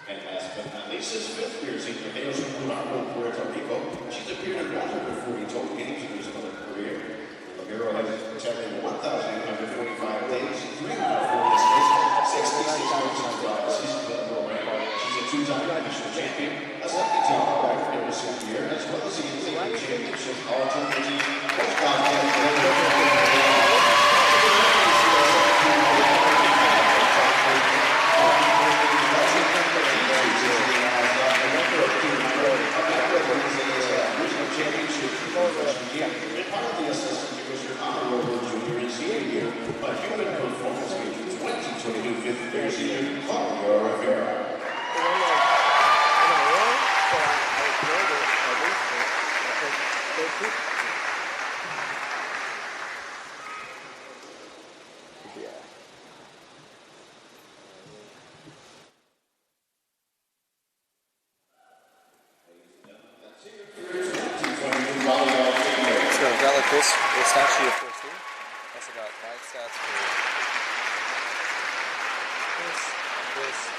And last but not least is fifth-year senior Hales from Puerto Rico. She's appeared in 140 total games in her scholar career. The Libero has attended 1,845 days, 340 assists, 66 coaches throughout the season. She's a two-time national champion, a second-team all-American in her senior year, as well as the NCAA championship, all-time team, This actually a 14. That's about my stats for this.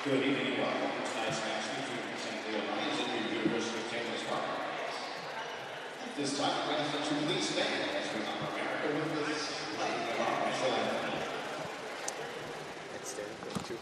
Good evening and welcome to tonight's match between St. Leo Lions and the University of Tampa Spartans. At this time, we're going to please stand as we honor America with this light of our national anthem. It's standing for 2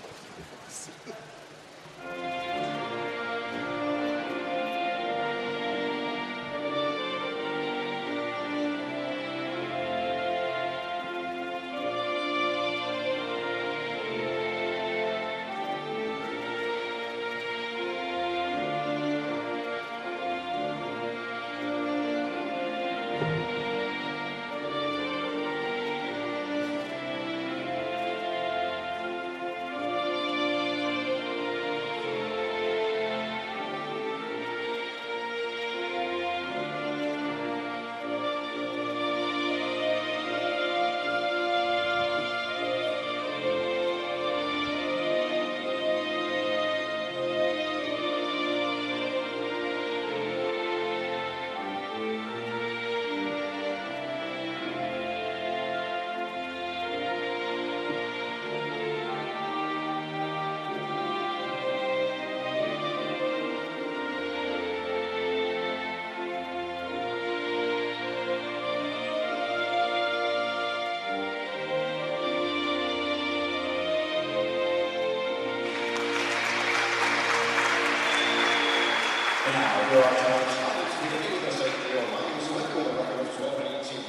And now, for our challenge Lions, beginning with the St. Leo Lions, who went with a record of 12 and 18.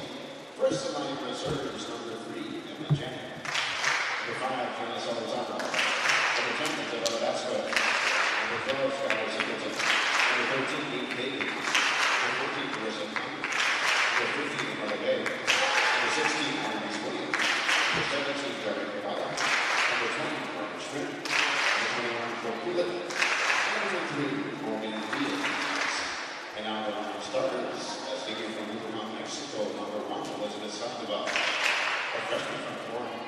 First in line for the serve is number 3, Emma Janet. Number 5, Janice Alexandra. Number 10, Isabella Vasquez. Number 12, Skylar Singleton. Number 13, Nate Davies. Number 14, Carissa Conley. Number 15, Amanda Bay. Number 16, Annalise Williams. Number 17, Jeremy Cavallo. Number 20, Marcus Schmidt. Number 21, Cole Poulet. Number 3, Morgan Diaz. And now the line of starters, as taken from Uruguay, Mexico, number 1, Elizabeth Sandoval, a freshman from Florida.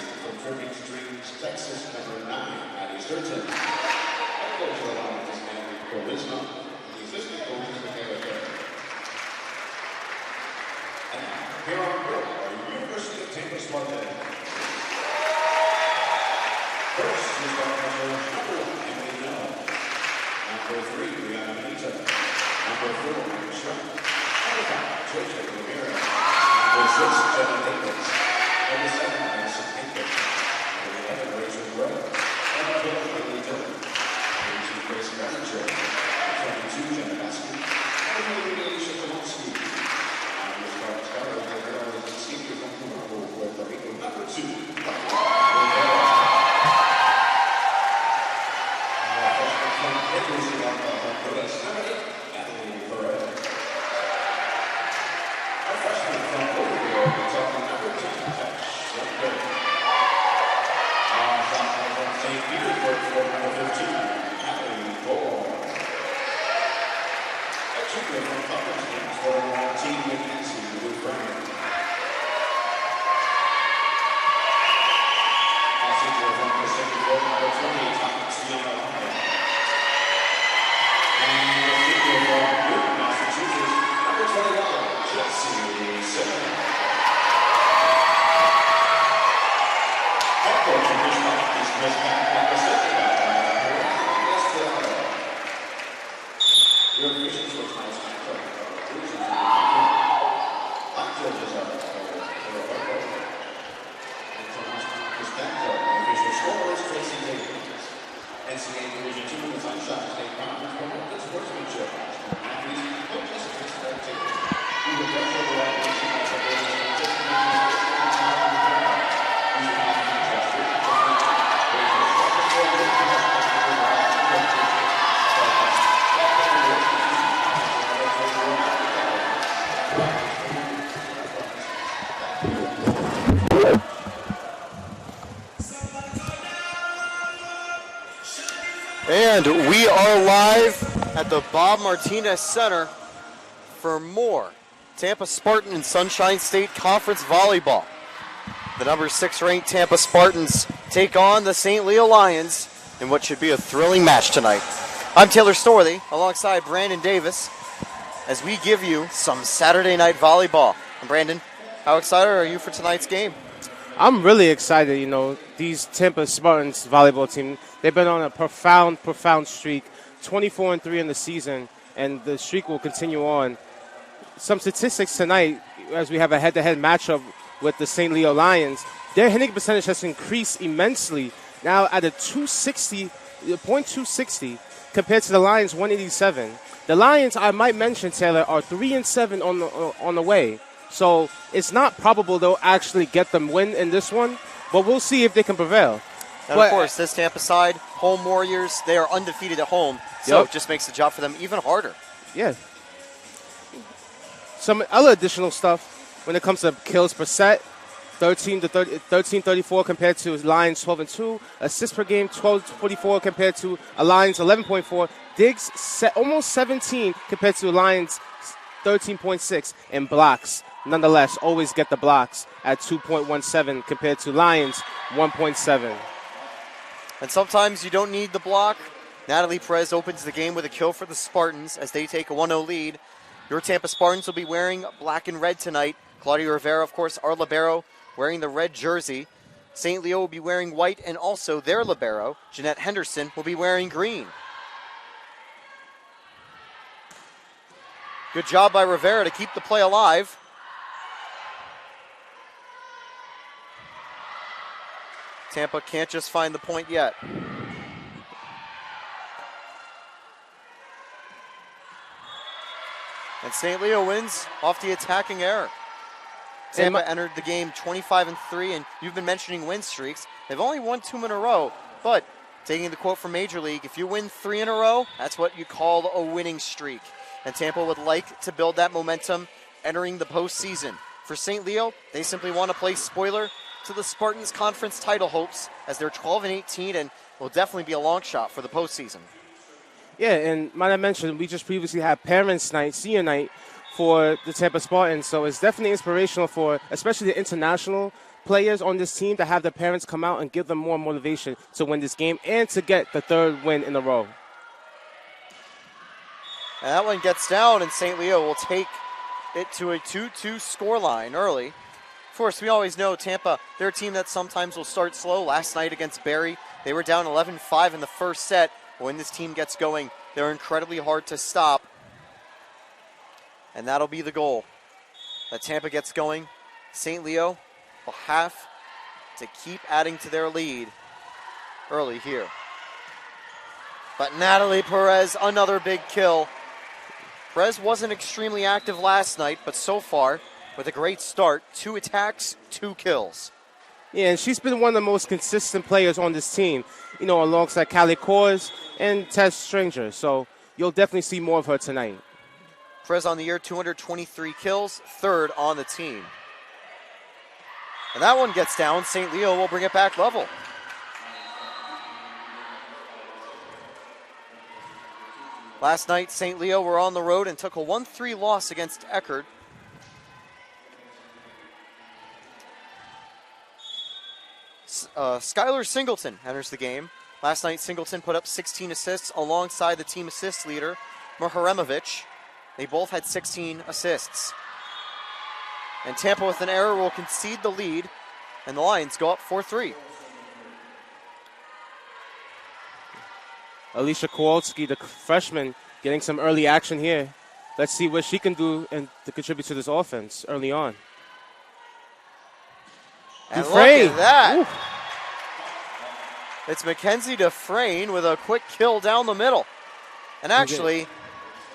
from Dripping Streams, Texas, number 9, Maddie Sturgeon. Head coach of the Lions is Andy Colisma. The assistant coach is Michaela Kerr. And here on court are University of Tampa Spartans. First is our number 1, Emily Nell. Number 3, Brianna Benita. Number 4, Mike Schrapp. Number 5, JJ Rivera. Number 6, Jenna Davis. Number 7, Madison Hinton. Number 11, Rachel Gray. Number 12, Haley Dillon. Number 2, Grace Manager. Number 22, Jenna Baskin. Number 3, Alicia Tomowski. Number 12, Scarlett Rivera is the senior from Puerto Rico. Number 2, Rivera. And we are live at the Bob Martinez Center for more Tampa Spartan and Sunshine State Conference Volleyball. The number 6 ranked Tampa Spartans take on the St. Leo Lions in what should be a thrilling match tonight. I'm Taylor Storley alongside Brandon Davis as we give you some Saturday night volleyball. And Brandon, how excited are you for tonight's game? I'm really excited. You know, these Tampa Spartans volleyball team, they've been on a profound streak, 24-3 in the season, and the streak will continue on. Some statistics tonight, as we have a head-to-head matchup with the St. Leo Lions, their hitting percentage has increased immensely, now at a .260 compared to the Lions' 187. The Lions, I might mention, Taylor, are 3-7 on the way. So it's not probable they'll actually get them win in this one, but we'll see if they can prevail. And of course, this Tampa side, home Warriors, they are undefeated at home, so it just makes the job for them even harder. Yeah. Some other additional stuff when it comes to kills per set, 13-34 compared to Lions 12-2. Assists per game, 12-44 compared to Lions 11.4. Digs almost 17 compared to Lions 13.6. And blocks, nonetheless, always get the blocks at 2.17 compared to Lions 1.7. And sometimes you don't need the block. Natalie Perez opens the game with a kill for the Spartans as they take a 1-0 lead. Your Tampa Spartans will be wearing black and red tonight. Claudia Rivera, of course, our libero, wearing the red jersey. St. Leo will be wearing white, and also their libero, Jeanette Henderson, will be wearing green. Good job by Rivera to keep the play alive. Tampa can't just find the point yet. And St. Leo wins off the attacking error. Tampa entered the game 25-3, and you've been mentioning win streaks. They've only won 2 in a row, but taking the quote from Major League, if you win 3 in a row, that's what you call a winning streak. And Tampa would like to build that momentum entering the postseason. For St. Leo, they simply want to play spoiler to the Spartans' conference title hopes as they're 12-18 and will definitely be a long shot for the postseason. Yeah, and might I mention, we just previously had Parents' Night, Senior Night for the Tampa Spartans, so it's definitely inspirational for especially the international players on this team to have their parents come out and give them more motivation to win this game and to get the third win in a row. And that one gets down, and St. Leo will take it to a 2-2 scoreline early. Of course, we always know Tampa, they're a team that sometimes will start slow. Last night against Barry, they were down 11-5 in the first set. When this team gets going, they're incredibly hard to stop. And that'll be the goal. That Tampa gets going. St. Leo will have to keep adding to their lead early here. But Natalie Perez, another big kill. Perez wasn't extremely active last night, but so far, with a great start, 2 attacks, 2 kills. Yeah, and she's been one of the most consistent players on this team, alongside Callie Kors and Tess Stranger. So you'll definitely see more of her tonight. Perez on the year, 223 kills, 3rd on the team. And that one gets down. St. Leo will bring it back level. Last night, St. Leo were on the road and took a 1-3 loss against Eckerd. Skylar Singleton enters the game. Last night, Singleton put up 16 assists alongside the team assist leader, Maharemovich. They both had 16 assists. And Tampa, with an error, will concede the lead, and the Lions go up 4-3. Alicia Kowalski, the freshman, getting some early action here. Let's see what she can do and to contribute to this offense early on. And Dufresne. look at that. Ooh. It's Mackenzie Dufresne with a quick kill down the middle. And actually,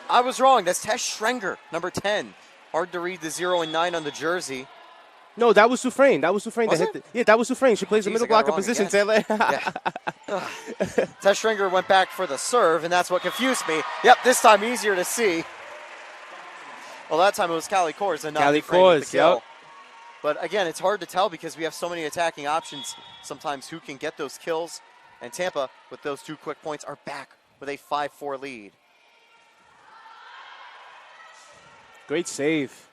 I was wrong. That's Tess Schrenger, number 10. Hard to read the 0 and 9 on the jersey. No, that was Dufresne. That was Dufresne. Was that hit yeah, that was Dufresne. She plays the middle blocker position, Taylor. Yeah. Tess Schrenger went back for the serve, and that's what confused me. Yep, this time easier to see. Well, that time it was Callie Kors and not Callie Dufresne with Kors, the kill. yep. But again, it's hard to tell because we have so many attacking options sometimes who can get those kills. And Tampa, with those 2 quick points, are back with a 5-4 lead. Great save.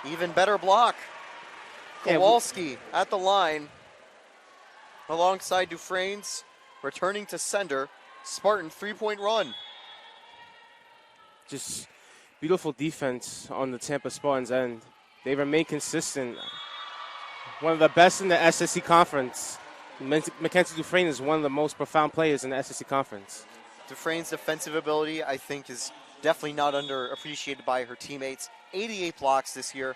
Even better block. Yeah, Kowalski at the line alongside Dufresne's returning to sender. Spartan 3-point run. Just beautiful defense on the Tampa Spartans end. They remain consistent. One of the best in the SSC conference. Mackenzie Dufresne is one of the most profound players in the SSC conference. Dufresne's defensive ability, I think, is definitely not underappreciated by her teammates. 88 blocks this year,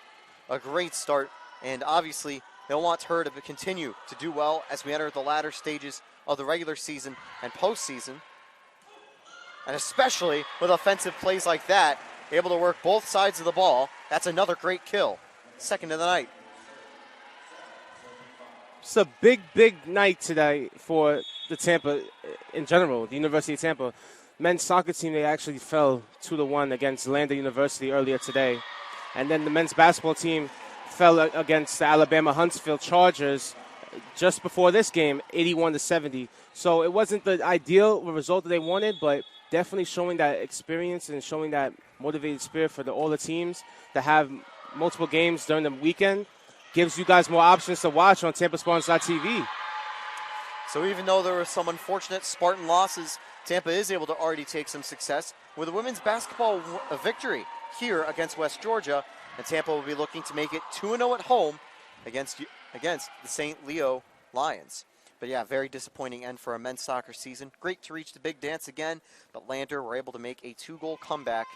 a great start, and obviously they'll want her to continue to do well as we enter the latter stages of the regular season and postseason. And especially with offensive plays like that, able to work both sides of the ball. That's another great kill. 2nd of the night. It's a big, big night today for the Tampa in general, the University of Tampa. Men's soccer team, they actually fell 2-1 against Lander University earlier today. And then the men's basketball team fell against the Alabama Huntsville Chargers just before this game, 81-70. So it wasn't the ideal result that they wanted, but definitely showing that experience and showing that motivated spirit for all the teams to have multiple games during the weekend gives you guys more options to watch on TampaSpartans.tv. So even though there were some unfortunate Spartan losses, Tampa is able to already take some success with a women's basketball victory here against West Georgia, and Tampa will be looking to make it 2-0 at home against the St. Leo Lions. But yeah, very disappointing end for a men's soccer season. Great to reach the big dance again, but Lander were able to make a 2-goal comeback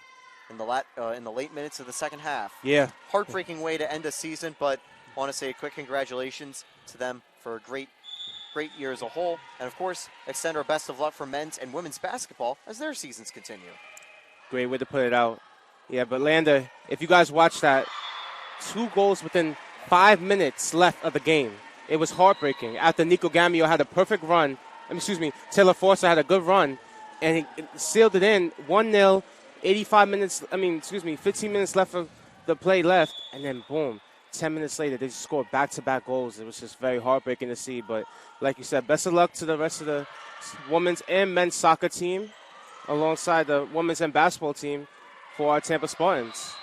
in the late minutes of the second half. Yeah. Heartbreaking way to end a season, but I want to say a quick congratulations to them for a great year as a whole. And of course, extend our best of luck for men's and women's basketball as their seasons continue. Great way to put it out. Yeah, but Lander, if you guys watch that, 2 goals within 5 minutes left of the game. It was heartbreaking. After Nico Gamio had a perfect run, Taylor Forster had a good run, and he sealed it in 1-0, 15 minutes left of the play left, and then boom, 10 minutes later, they just scored back-to-back goals. It was just very heartbreaking to see. But like you said, best of luck to the rest of the women's and men's soccer team alongside the women's and basketball team for our Tampa Spartans.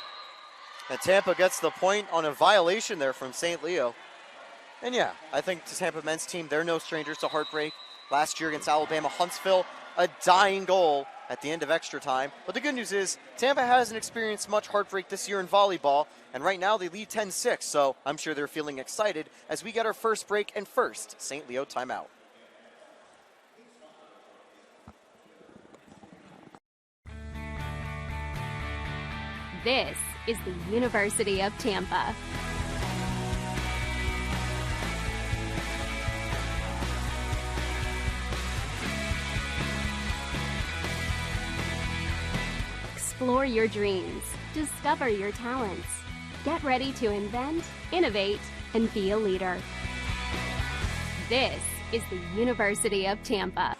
And Tampa gets the point on a violation there from St. Leo. And yeah, I think the Tampa men's team, they're no strangers to heartbreak. Last year against Alabama, Huntsville, a dying goal at the end of extra time. But the good news is Tampa hasn't experienced much heartbreak this year in volleyball, and right now they lead 10-6, so I'm sure they're feeling excited as we get our first break and first St. Leo timeout. This is the University of Tampa. Explore your dreams, discover your talents. Get ready to invent, innovate, and be a leader. This is the University of Tampa.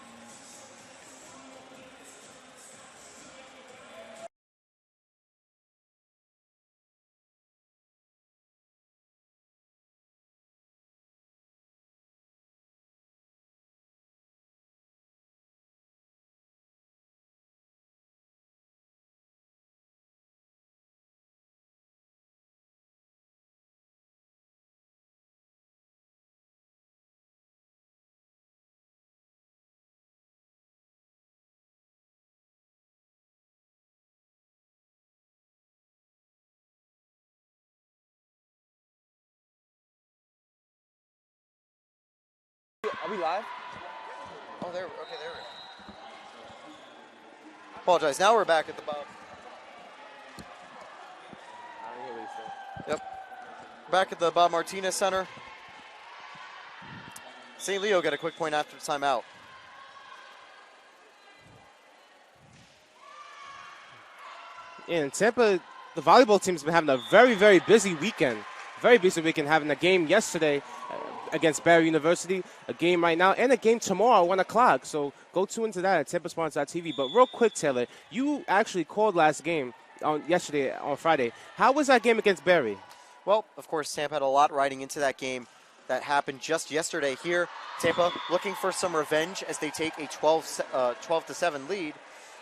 Are we live? Oh, there we go. Apologize. Now we're back at the Bob. I don't hear what he said. Yep. Back at the Bob Martinez Center. St. Leo got a quick point after the timeout. In Tampa, the volleyball team's been having a very, very busy weekend. Very busy weekend, having a game yesterday against Barry University, a game right now, and a game tomorrow at 1 o'clock. So go tune into that at TampaSpartans.tv. But real quick, Taylor, you actually called last game yesterday on Friday. How was that game against Barry? Well, of course, Tampa had a lot riding into that game that happened just yesterday here. Tampa looking for some revenge as they take a 12-7 lead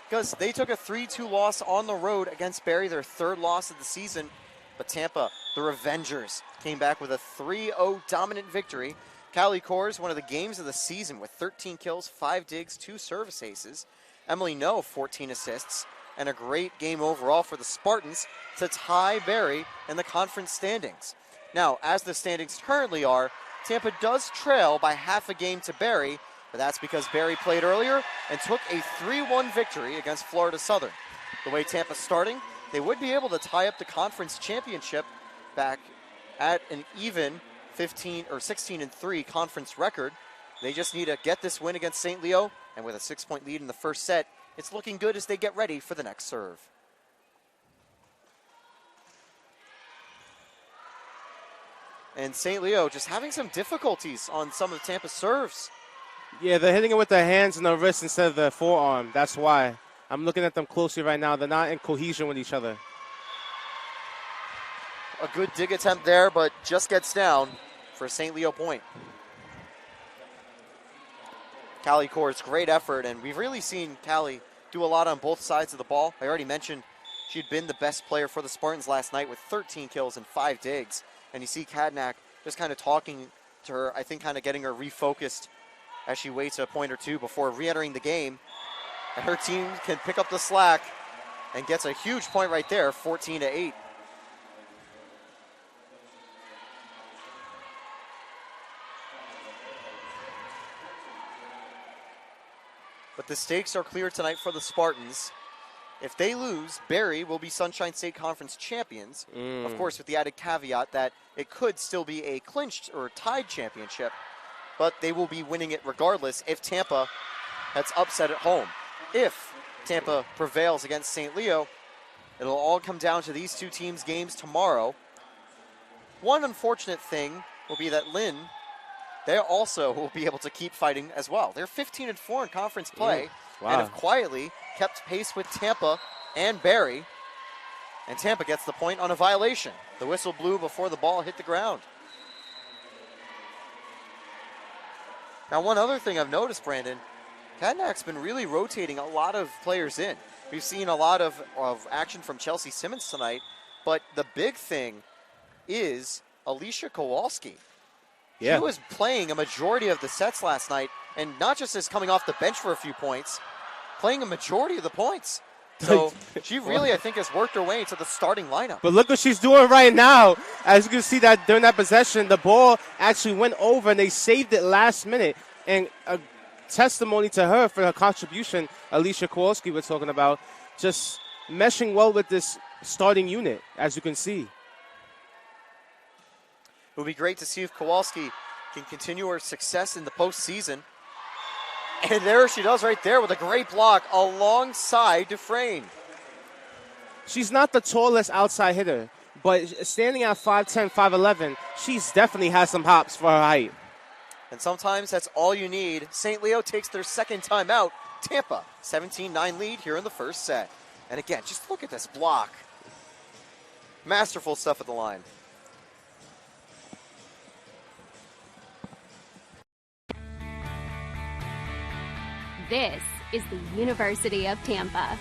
because they took a 3-2 loss on the road against Barry, their third loss of the season. But Tampa, the Revengers, came back with a 3-0 dominant victory. Callie Kors, one of the games of the season with 13 kills, 5 digs, 2 service aces. Emily No, 14 assists, and a great game overall for the Spartans to tie Barry in the conference standings. Now, as the standings currently are, Tampa does trail by half a game to Barry, but that's because Barry played earlier and took a 3-1 victory against Florida Southern. The way Tampa's starting, they would be able to tie up the conference championship back at an even 16-3 conference record. They just need to get this win against St. Leo, and with a 6-point lead in the first set, it's looking good as they get ready for the next serve. And St. Leo just having some difficulties on some of Tampa's serves. Yeah, they're hitting it with their hands and their wrists instead of their forearm. That's why. I'm looking at them closely right now. They're not in cohesion with each other. A good dig attempt there, but just gets down for St. Leo point. Callie Kors, great effort, and we've really seen Callie do a lot on both sides of the ball. I already mentioned she'd been the best player for the Spartans last night with 13 kills and 5 digs. And you see Kadnak just kind of talking to her, I think kind of getting her refocused as she waits a point or two before re-entering the game. And her team can pick up the slack and gets a huge point right there, 14-8. But the stakes are clear tonight for the Spartans. If they lose, Barry will be Sunshine State Conference champions. Of course, with the added caveat that it could still be a clinched or tied championship, but they will be winning it regardless if Tampa gets upset at home. If Tampa prevails against St. Leo, it'll all come down to these two teams' games tomorrow. One unfortunate thing will be that Lynn, they also will be able to keep fighting as well. They're 15-4 in conference play and have quietly kept pace with Tampa and Barry. And Tampa gets the point on a violation. The whistle blew before the ball hit the ground. Now, one other thing I've noticed, Brandon, Kadnak's been really rotating a lot of players in. We've seen a lot of action from Chelsea Simmons tonight, But the big thing is Alicia Kowalski. Yeah. She was playing a majority of the sets last night, and not just as coming off the bench for a few points, playing a majority of the points. So she really, I think, has worked her way into the starting lineup. But look what she's doing right now. As you can see that during that possession, the ball actually went over and they saved it last minute. And a testimony to her for her contribution, Alicia Kowalski we're talking about, just meshing well with this starting unit, as you can see. It would be great to see if Kowalski can continue her success in the postseason. And there she does right there with a great block alongside Dufresne. She's not the tallest outside hitter, but standing at 5'10", 5'11", she's definitely has some hops for her height. And sometimes that's all you need. St. Leo takes their second time out. Tampa, 17-9 lead here in the first set. And again, just look at this block. Masterful stuff at the line. This is the University of Tampa.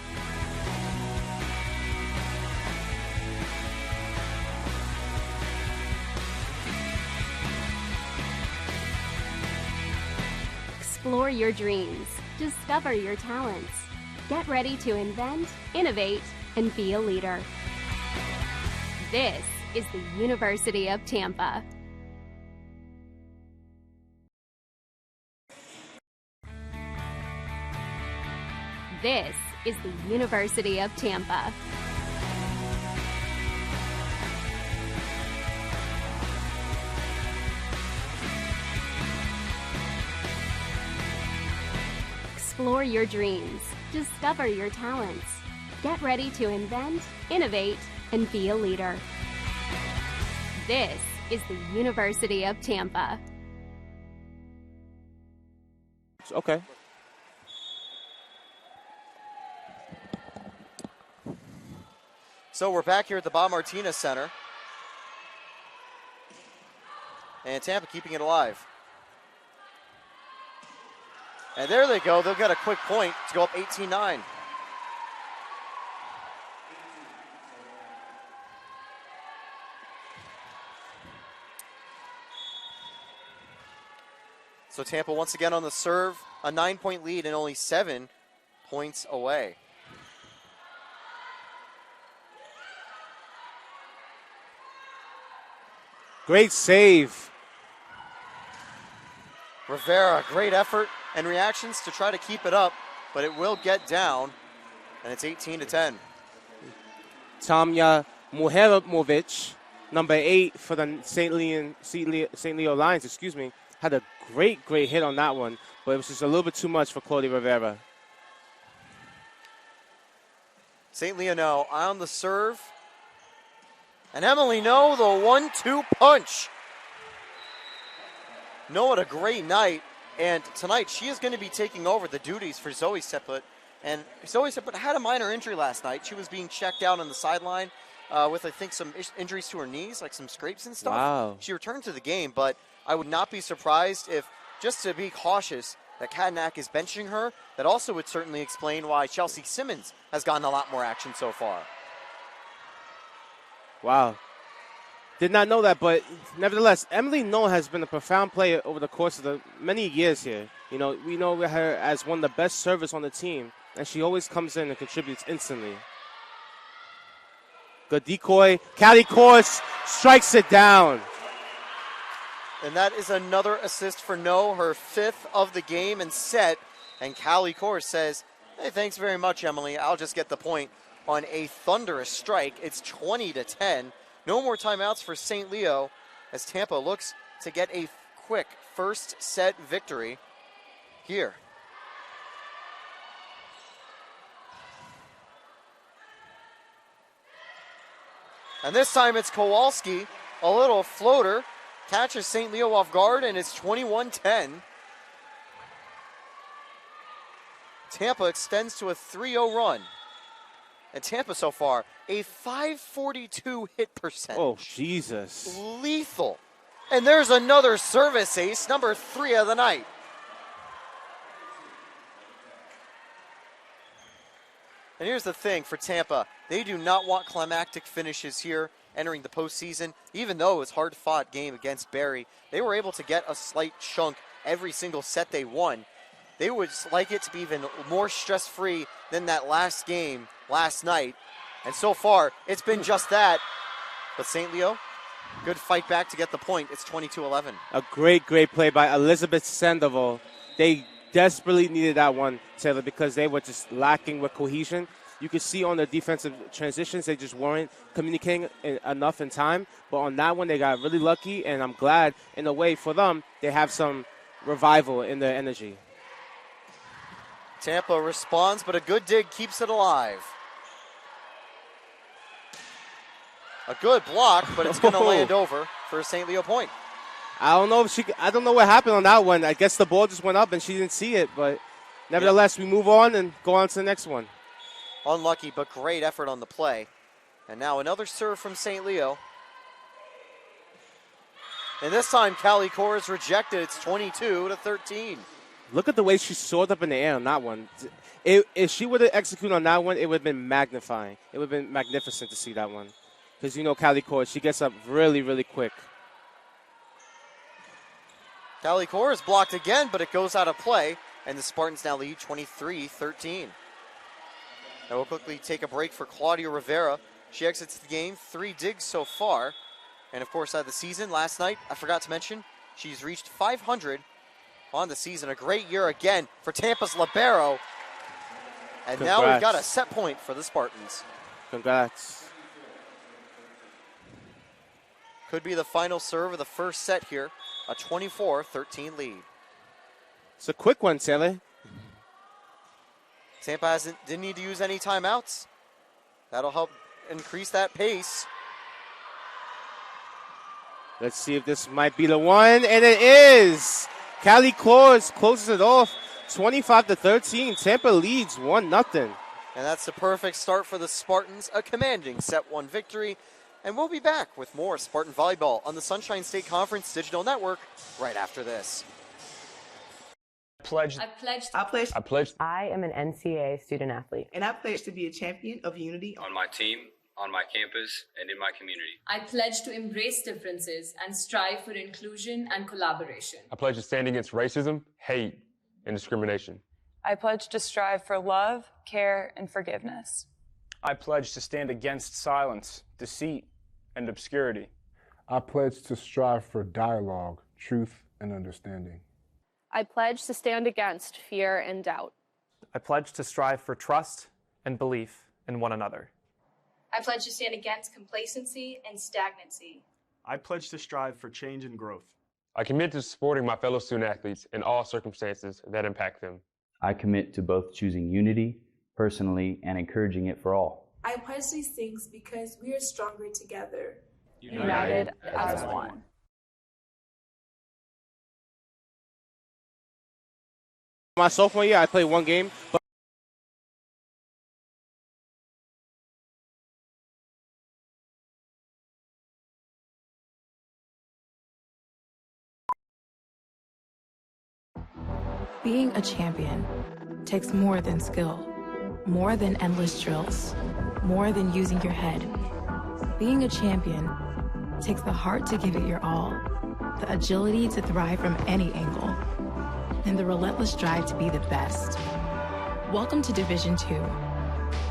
Explore your dreams. Discover your talents. Get ready to invent, innovate, and be a leader. This is the University of Tampa. This is the University of Tampa. Explore your dreams. Discover your talents. Get ready to invent, innovate, and be a leader. This is the University of Tampa. Okay. So we're back here at the Bob Martinez Center. And Tampa keeping it alive. And there they go. They'll get a quick point to go up 18-9. So Tampa once again on the serve, a 9-point lead and only 7 points away. Great save. Rivera, great effort and reactions to try to keep it up, but it will get down, and it's 18-10. Tamya Muheramovic, number 8 for the St. Leo Lions, had a great hit on that one, but it was just a little bit too much for Claudia Rivera. St. Leo now on the serve. And Emily No, the 1-2 punch. No, what a great night. And tonight she is going to be taking over the duties for Zoe Seput. And Zoe Seput had a minor injury last night. She was being checked out on the sideline with, I think, some injuries to her knees, like some scrapes and stuff. Wow. She returned to the game, but I would not be surprised if, just to be cautious, that Kadanak is benching her. That also would certainly explain why Chelsea Simmons has gotten a lot more action so far. Wow. Did not know that, but nevertheless, Emily No has been a profound player over the course of the many years here. You know, we know her as one of the best servers on the team, and she always comes in and contributes instantly. Good decoy. Callie Course strikes it down. And that is another assist for No, her 5th of the game and set. And Callie Course says, hey, thanks very much, Emily. I'll just get the point on a thunderous strike. It's 20-10. No more timeouts for St. Leo as Tampa looks to get a quick first set victory here. And this time it's Kowalski, a little floater, catches St. Leo off guard, and it's 21-10. Tampa extends to a 3-0 run. And Tampa so far, a .542 hit percentage. Oh, Jesus. Lethal. And there's another service ace, number 3 of the night. And here's the thing for Tampa. They do not want climactic finishes here entering the postseason. Even though it was a hard-fought game against Barry, they were able to get a slight chunk every single set they won. They would like it to be even more stress-free than that last game last night. And so far, it's been just that. But St. Leo, good fight back to get the point. It's 22-11. A great, great play by Elizabeth Sandoval. They desperately needed that one, Taylor, because they were just lacking with cohesion. You could see on the defensive transitions, they just weren't communicating enough in time. But on that one, they got really lucky, and I'm glad, in a way, for them, they have some revival in their energy. Tampa responds, but a good dig keeps it alive. A good block, but it's going to land over for a St. Leo point. I don't know what happened on that one. I guess the ball just went up and she didn't see it, but nevertheless, we move on and go on to the next one. Unlucky, but great effort on the play. And now another serve from St. Leo. And this time, Callie Core is rejected. It's 22-13. Look at the way she soared up in the air on that one. If she would have executed on that one, it would have been magnifying. It would have been magnificent to see that one. Because you know Callie Core, she gets up really, really quick. Callie Core is blocked again, but it goes out of play. And the Spartans now lead 23-13. Now we'll quickly take a break for Claudia Rivera. She exits the game, 3 digs so far. And of course, the season last night, I forgot to mention, she's reached 500 on the season. A great year again for Tampa's libero. And Congrats. Now we've got a set point for the Spartans. Congrats. Could be the final serve of the first set here. A 24-13 lead. It's a quick one, Taylor. Tampa didn't need to use any timeouts. That'll help increase that pace. Let's see if this might be the one, and it is. Callie Claus closes it off, 25-13. Tampa leads 1-0. And that's the perfect start for the Spartans, a commanding set 1 victory. And we'll be back with more Spartan Volleyball on the Sunshine State Conference Digital Network right after this. I am an NCAA student athlete. And I pledge to be a champion of unity on my team, on my campus, and in my community. I pledge to embrace differences and strive for inclusion and collaboration. I pledge to stand against racism, hate, and discrimination. I pledge to strive for love, care, and forgiveness. I pledge to stand against silence, deceit, and obscurity. I pledge to strive for dialogue, truth, and understanding. I pledge to stand against fear and doubt. I pledge to strive for trust and belief in one another. I pledge to stand against complacency and stagnancy. I pledge to strive for change and growth. I commit to supporting my fellow student athletes in all circumstances that impact them. I commit to both choosing unity personally and encouraging it for all. I pledge these things because we are stronger together. United as one. My sophomore year, I played one game, but being a champion takes more than skill, more than endless drills, more than using your head. Being a champion takes the heart to give it your all, the agility to thrive from any angle, and the relentless drive to be the best. Welcome to Division II,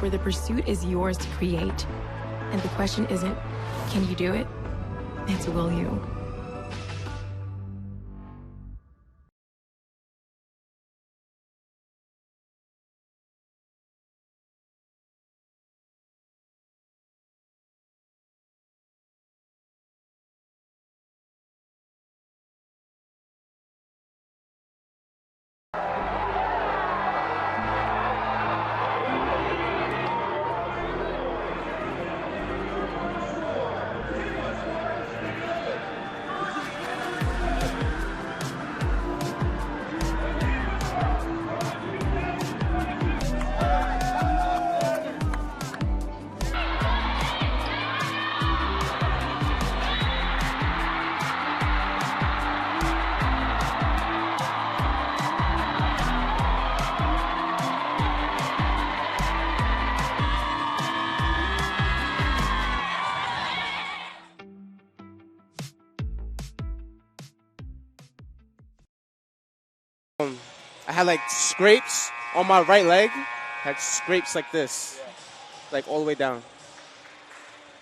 where the pursuit is yours to create, and the question isn't, can you do it? It's will you? I had like scrapes on my right leg. Had scrapes like this, like all the way down.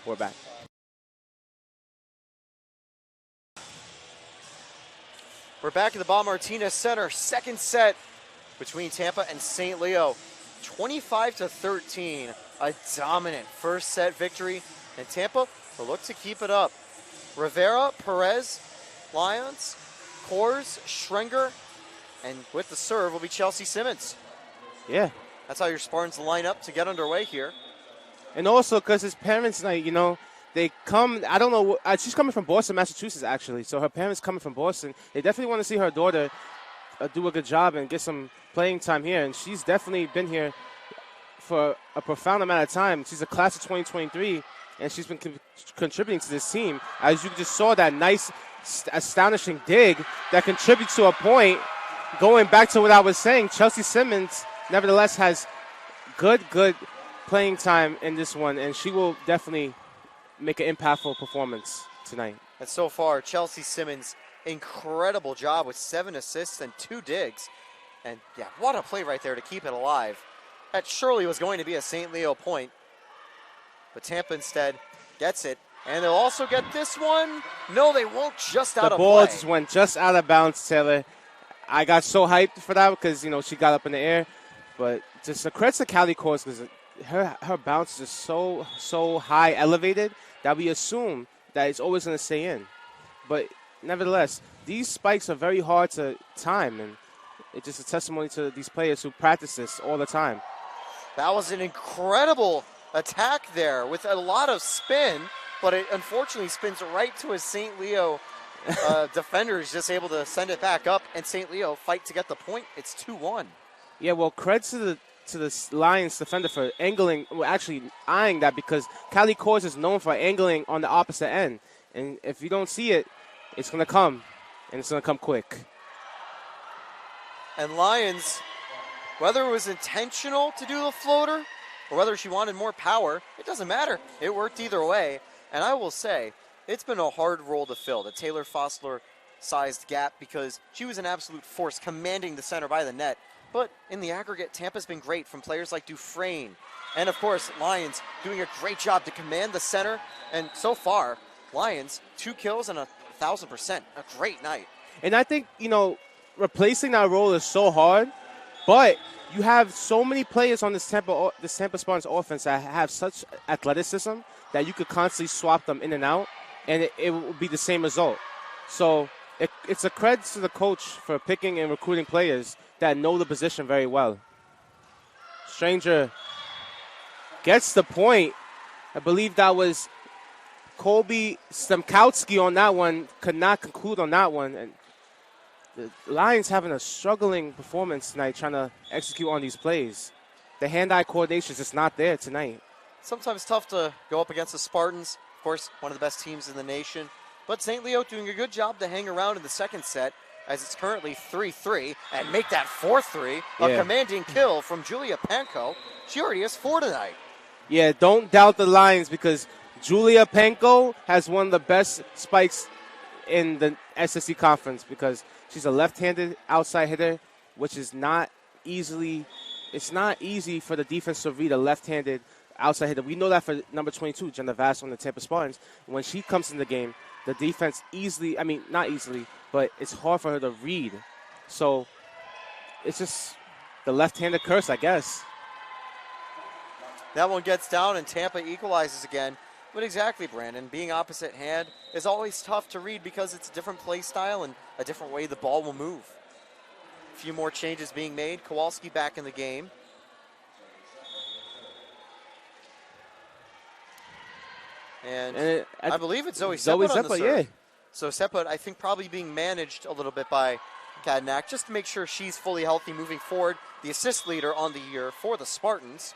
We're back. We're back at the Bob Martinez Center. Second set between Tampa and St. Leo. 25-13. A dominant first set victory. And Tampa will look to keep it up. Rivera, Perez, Lyons, Kors, Schrenger, and with the serve will be Chelsea Simmons. Yeah. That's how your Spartans line up to get underway here. And also because his parents, like, you know, they come, I don't know, she's coming from Boston, Massachusetts, actually. So her parents coming from Boston. They definitely want to see her daughter do a good job and get some playing time here. And she's definitely been here for a profound amount of time. She's a class of 2023, and she's been contributing to this team. As you just saw, that nice, astonishing dig that contributes to a point. Going back to what I was saying, Chelsea Simmons, nevertheless, has good playing time in this one, and she will definitely make an impactful performance tonight. And so far, Chelsea Simmons, incredible job with 7 assists and 2 digs. And yeah, what a play right there to keep it alive. That surely was going to be a St. Leo point. But Tampa instead gets it. And they'll also get this one. No, they won't, just out of play. The ball just went just out of bounds, Taylor. I got so hyped for that because, you know, she got up in the air. But just a credit to Callie Kors because her bounce is so high elevated that we assume that it's always going to stay in. But nevertheless, these spikes are very hard to time, and it's just a testimony to these players who practice this all the time. That was an incredible attack there with a lot of spin, but it unfortunately spins right to a St. Leo defender is just able to send it back up, and St. Leo fight to get the point. It's 2-1. Yeah, well, credit to the Lions defender for angling, well, actually eyeing that, because Callie Kors is known for angling on the opposite end. And if you don't see it, it's going to come, and it's going to come quick. And Lions, whether it was intentional to do the floater or whether she wanted more power, it doesn't matter. It worked either way. And I will say, it's been a hard role to fill, the Taylor Fossler-sized gap, because she was an absolute force commanding the center by the net. But in the aggregate, Tampa's been great from players like Dufresne. And, of course, Lions doing a great job to command the center. And so far, Lions, 2 kills and 1,000%. A great night. And I think, you know, replacing that role is so hard. But you have so many players on this Tampa Spartans offense that have such athleticism that you could constantly swap them in and out, and it will be the same result. So it's a credit to the coach for picking and recruiting players that know the position very well. Stranger gets the point. I believe that was Colby Stemkowski on that one, could not conclude on that one. And the Lions having a struggling performance tonight trying to execute on these plays. The hand-eye coordination is just not there tonight. Sometimes tough to go up against the Spartans. Of course, one of the best teams in the nation. But St. Leo doing a good job to hang around in the second set, as it's currently 3-3, and make that 4-3. A commanding kill from Julia Panko. She already has 4 tonight. Yeah, don't doubt the Lions, because Julia Panko has one of the best spikes in the SSC conference, because she's a left-handed outside hitter, which is not easy for the defense to read a left-handed outside hitter. We know that for number 22, Jenna Vass on the Tampa Spartans. When she comes in the game, the defense not easily, but it's hard for her to read. So it's just the left-handed curse, I guess. That one gets down, and Tampa equalizes again. But exactly, Brandon, being opposite hand is always tough to read because it's a different play style and a different way the ball will move. A few more changes being made. Kowalski back in the game. And I believe it's Zoe Seppert on the serve. Yeah. So Seppert, I think, probably being managed a little bit by Kadnak just to make sure she's fully healthy moving forward. The assist leader on the year for the Spartans.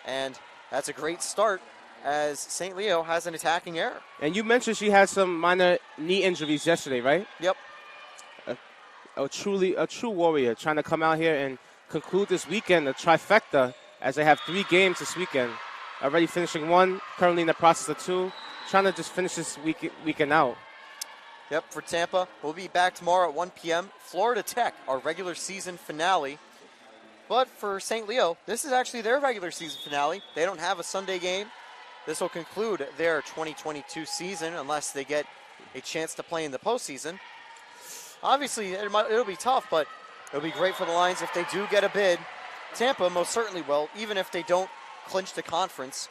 And that's a great start as St. Leo has an attacking error. And you mentioned she had some minor knee injuries yesterday, right? Yep. A true warrior trying to come out here and conclude this weekend, a trifecta, as they have 3 games this weekend. Already finishing 1, currently in the process of 2, trying to just finish this weekend out. Yep, for Tampa. We'll be back tomorrow at 1 p.m. Florida Tech, our regular season finale. But for St. Leo, this is actually their regular season finale. They don't have a Sunday game. This will conclude their 2022 season unless they get a chance to play in the postseason. Obviously, it'll be tough, but it'll be great for the Lions if they do get a bid. Tampa most certainly will, even if they don't clinch the conference.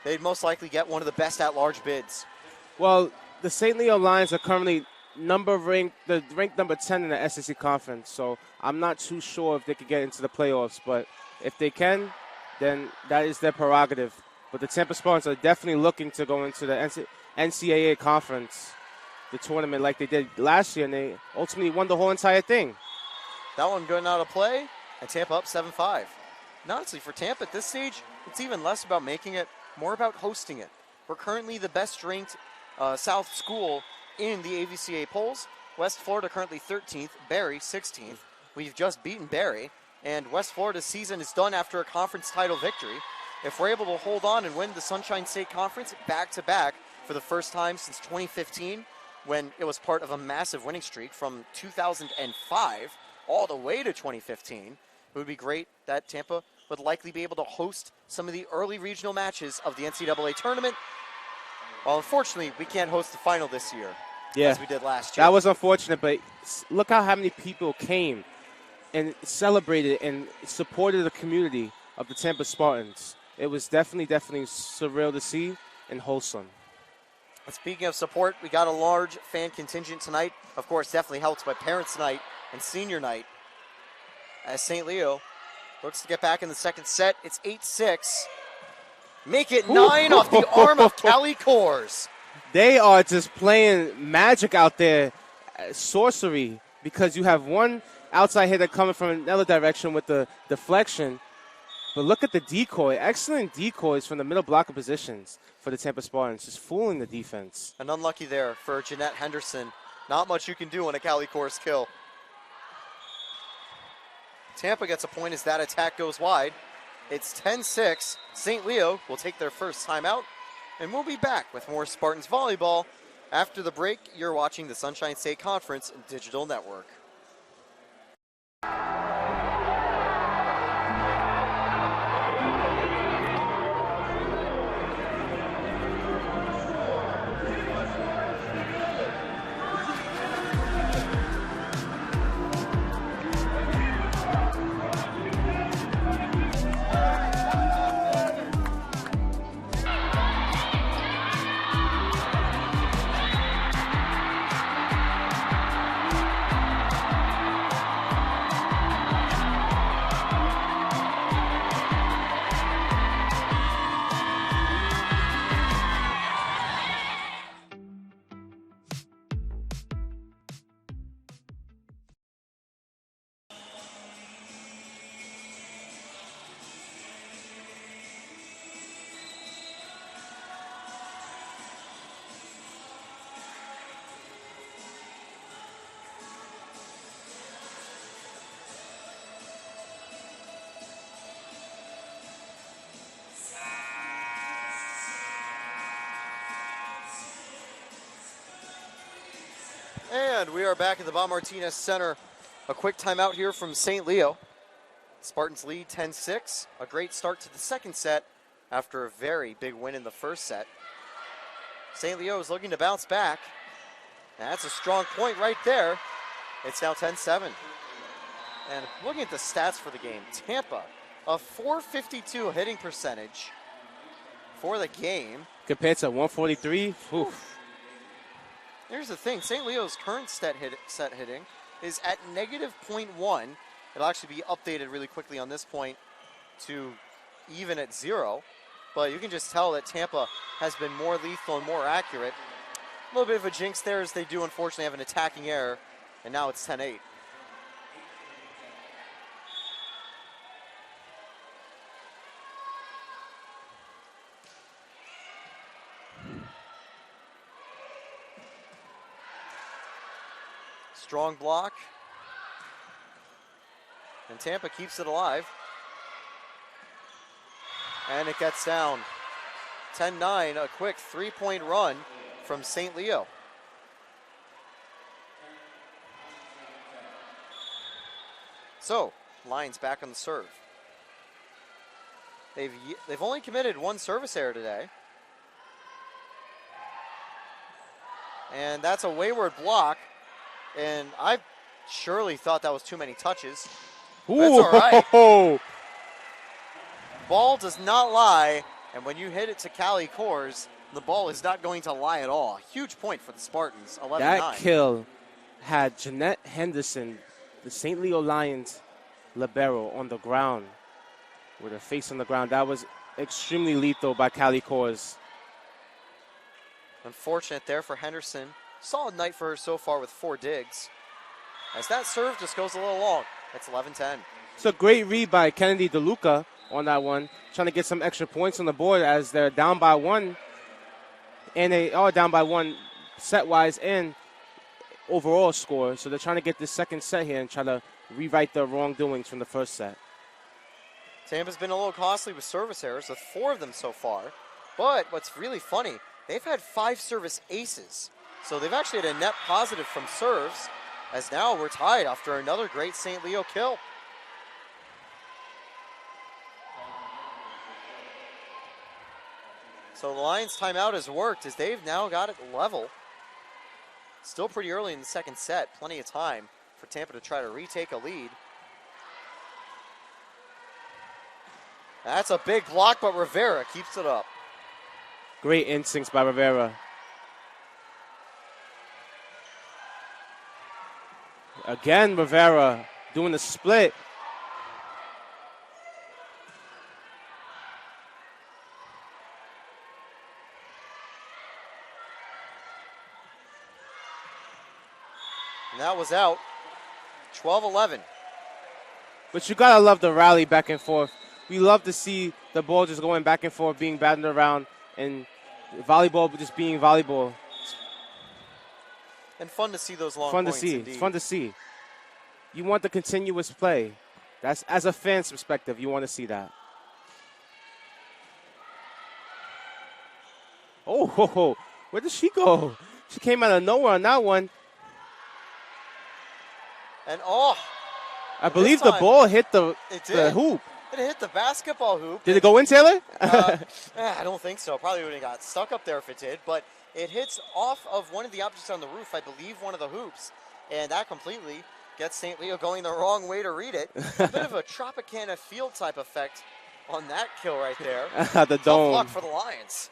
They'd most likely get one of the best at-large bids. Well, the St. Leo Lions are currently ranked number 10 in the SEC conference, so I'm not too sure if they could get into the playoffs, but if they can, then that is their prerogative. But the Tampa Spartans are definitely looking to go into the NCAA conference, the tournament like they did last year, and they ultimately won the whole entire thing. That one going out of play, and Tampa up 7-5. And honestly, for Tampa at this stage, it's even less about making it, more about hosting it. We're currently the best-ranked South school in the AVCA polls. West Florida currently 13th, Barry 16th. We've just beaten Barry, and West Florida's season is done after a conference title victory. If we're able to hold on and win the Sunshine State Conference back-to-back for the first time since 2015, when it was part of a massive winning streak from 2005 all the way to 2015, it would be great that Tampa would likely be able to host some of the early regional matches of the NCAA tournament. Well, unfortunately, we can't host the final this year as we did last year. That was unfortunate, but look how many people came and celebrated and supported the community of the Tampa Spartans. It was definitely surreal to see and wholesome. And speaking of support, we got a large fan contingent tonight. Of course, definitely helped by Parents' Night and Senior Night. As St. Leo looks to get back in the second set, it's 8-6. Make it 9 off the arm of Cali Coors. They are just playing magic out there, sorcery, because you have one outside hitter coming from another direction with the deflection. But look at the decoy. Excellent decoys from the middle blocker positions for the Tampa Spartans, just fooling the defense. And unlucky there for Jeanette Henderson. Not much you can do on a Cali Coors kill. Tampa gets a point as that attack goes wide. It's 10-6. St. Leo will take their first timeout, and we'll be back with more Spartans volleyball. After the break, you're watching the Sunshine State Conference Digital Network. And we are back at the Bob Martinez Center. A quick timeout here from St. Leo. Spartans lead 10-6. A great start to the second set after a very big win in the first set. St. Leo is looking to bounce back. That's a strong point right there. It's now 10-7. And looking at the stats for the game, Tampa, a .452 hitting percentage for the game. Compared to 143, oof. Here's the thing, St. Leo's current set hitting is at -0.1. It'll actually be updated really quickly on this point to even at 0. But you can just tell that Tampa has been more lethal and more accurate. A little bit of a jinx there as they do unfortunately have an attacking error. And now it's 10-8. Strong block. And Tampa keeps it alive. And it gets down. 10-9, a quick 3-point run from St. Leo. So, Lions back on the serve. They've only committed one service error today. And that's a wayward block. And I surely thought that was too many touches. Ooh. That's all right. Ball does not lie. And when you hit it to Callie Kors, the ball is not going to lie at all. Huge point for the Spartans, 11-9. That kill had Jeanette Henderson, the St. Leo Lions libero, on the ground with her face on the ground. That was extremely lethal by Callie Kors. Unfortunate there for Henderson. Solid night for her so far with 4 digs. As that serve just goes a little long. It's 11-10. It's a great read by Kennedy DeLuca on that one, trying to get some extra points on the board as they're down by 1. And they are down by 1 set-wise and overall score. So they're trying to get this second set here and try to rewrite the wrongdoings from the first set. Tampa's been a little costly with service errors, with 4 of them so far. But what's really funny, they've had 5 service aces. So they've actually had a net positive from serves, as now we're tied after another great St. Leo kill. So the Lions' timeout has worked as they've now got it level. Still pretty early in the second set. Plenty of time for Tampa to try to retake a lead. That's a big block, but Rivera keeps it up. Great instincts by Rivera. Again, Rivera doing the split. And that was out. 12-11. But you gotta love the rally back and forth. We love to see the ball just going back and forth, being batted around, and volleyball just being volleyball. And fun to see those long Fun to points, see. indeed. It's fun to see. You want the continuous play. That's, as a fan's perspective, you want to see that. Oh, ho, ho. Where did she go? She came out of nowhere on that one. And I believe the ball hit the hoop. It hit the basketball hoop. Did it go in, Taylor? I don't think so. Probably would have got stuck up there if it did. But it hits off of one of the objects on the roof, I believe one of the hoops. And that completely gets St. Leo going the wrong way to read it. A bit of a Tropicana field type effect on that kill right there. The dome. Tough luck for the Lions.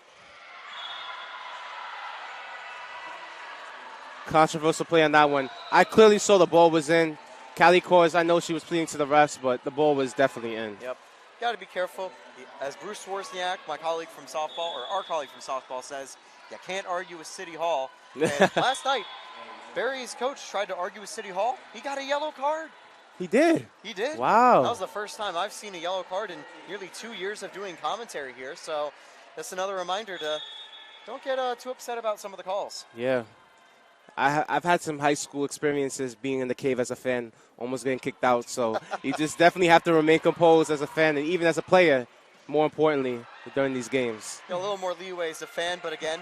Controversial play on that one. I clearly saw the ball was in. Callie Kors, I know she was pleading to the refs, but the ball was definitely in. Yep. Got to be careful. As Bruce Wozniak, my colleague from softball, or our colleague from softball, says, you can't argue with City Hall. And last night, Barry's coach tried to argue with City Hall. He got a yellow card. He did? He did. Wow. That was the first time I've seen a yellow card in nearly 2 years of doing commentary here. So that's another reminder to don't get too upset about some of the calls. Yeah. I've had some high school experiences being in the cave as a fan, almost getting kicked out. So you just definitely have to remain composed as a fan and even as a player, more importantly, during these games. A little more leeway as a fan, but again,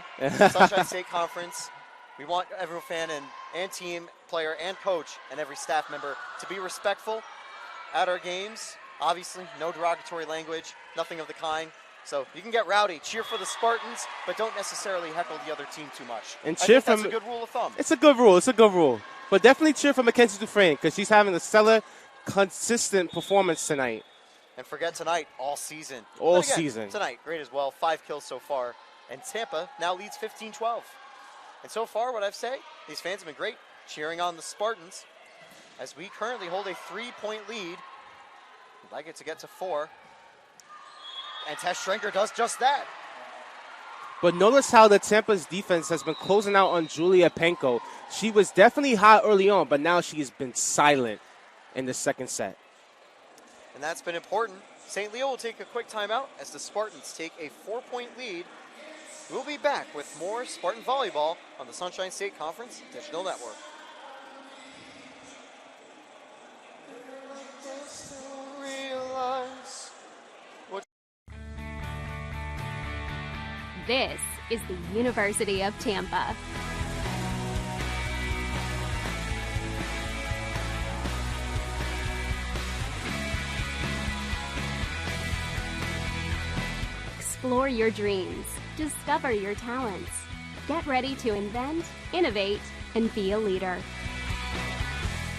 Sunshine State Conference, we want every fan and team, player, and coach, and every staff member to be respectful at our games. Obviously, no derogatory language, nothing of the kind. So you can get rowdy, cheer for the Spartans, but don't necessarily heckle the other team too much. And cheer that's a good rule of thumb. It's a good rule. It's a good rule. But definitely cheer for Mackenzie Dufresne because she's having a stellar, consistent performance tonight. And forget tonight, all season. All season. Tonight, great as well. 5 kills so far. And Tampa now leads 15-12. And so far, what I've said, these fans have been great, cheering on the Spartans as we currently hold a 3-point lead. We'd like it to get to 4. And Tess Schrenker does just that. But notice how the Tampa's defense has been closing out on Julia Penko. She was definitely hot early on, but now she has been silent in the second set. And that's been important. St. Leo will take a quick timeout as the Spartans take a 4-point lead. We'll be back with more Spartan volleyball on the Sunshine State Conference Digital Network. This is the University of Tampa. Explore your dreams. Discover your talents. Get ready to invent, innovate, and be a leader.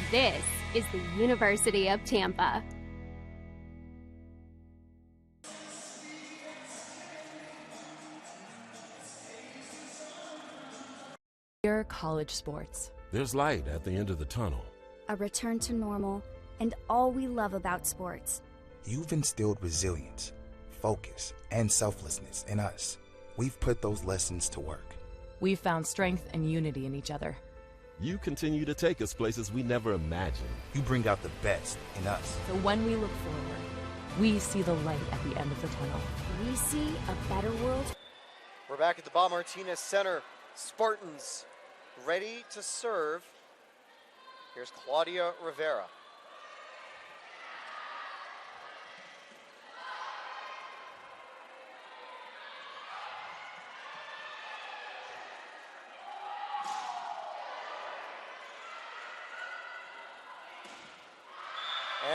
This is the University of Tampa. Your college sports. There's light at the end of the tunnel. A return to normal, and all we love about sports. You've instilled resilience, focus, and selflessness in us. We've put those lessons to work. We've found strength and unity in each other. You continue to take us places we never imagined. You bring out the best in us. So when we look forward, we see the light at the end of the tunnel. We see a better world. We're back at the Bob Martinez Center. Spartans ready to serve. Here's Claudia Rivera.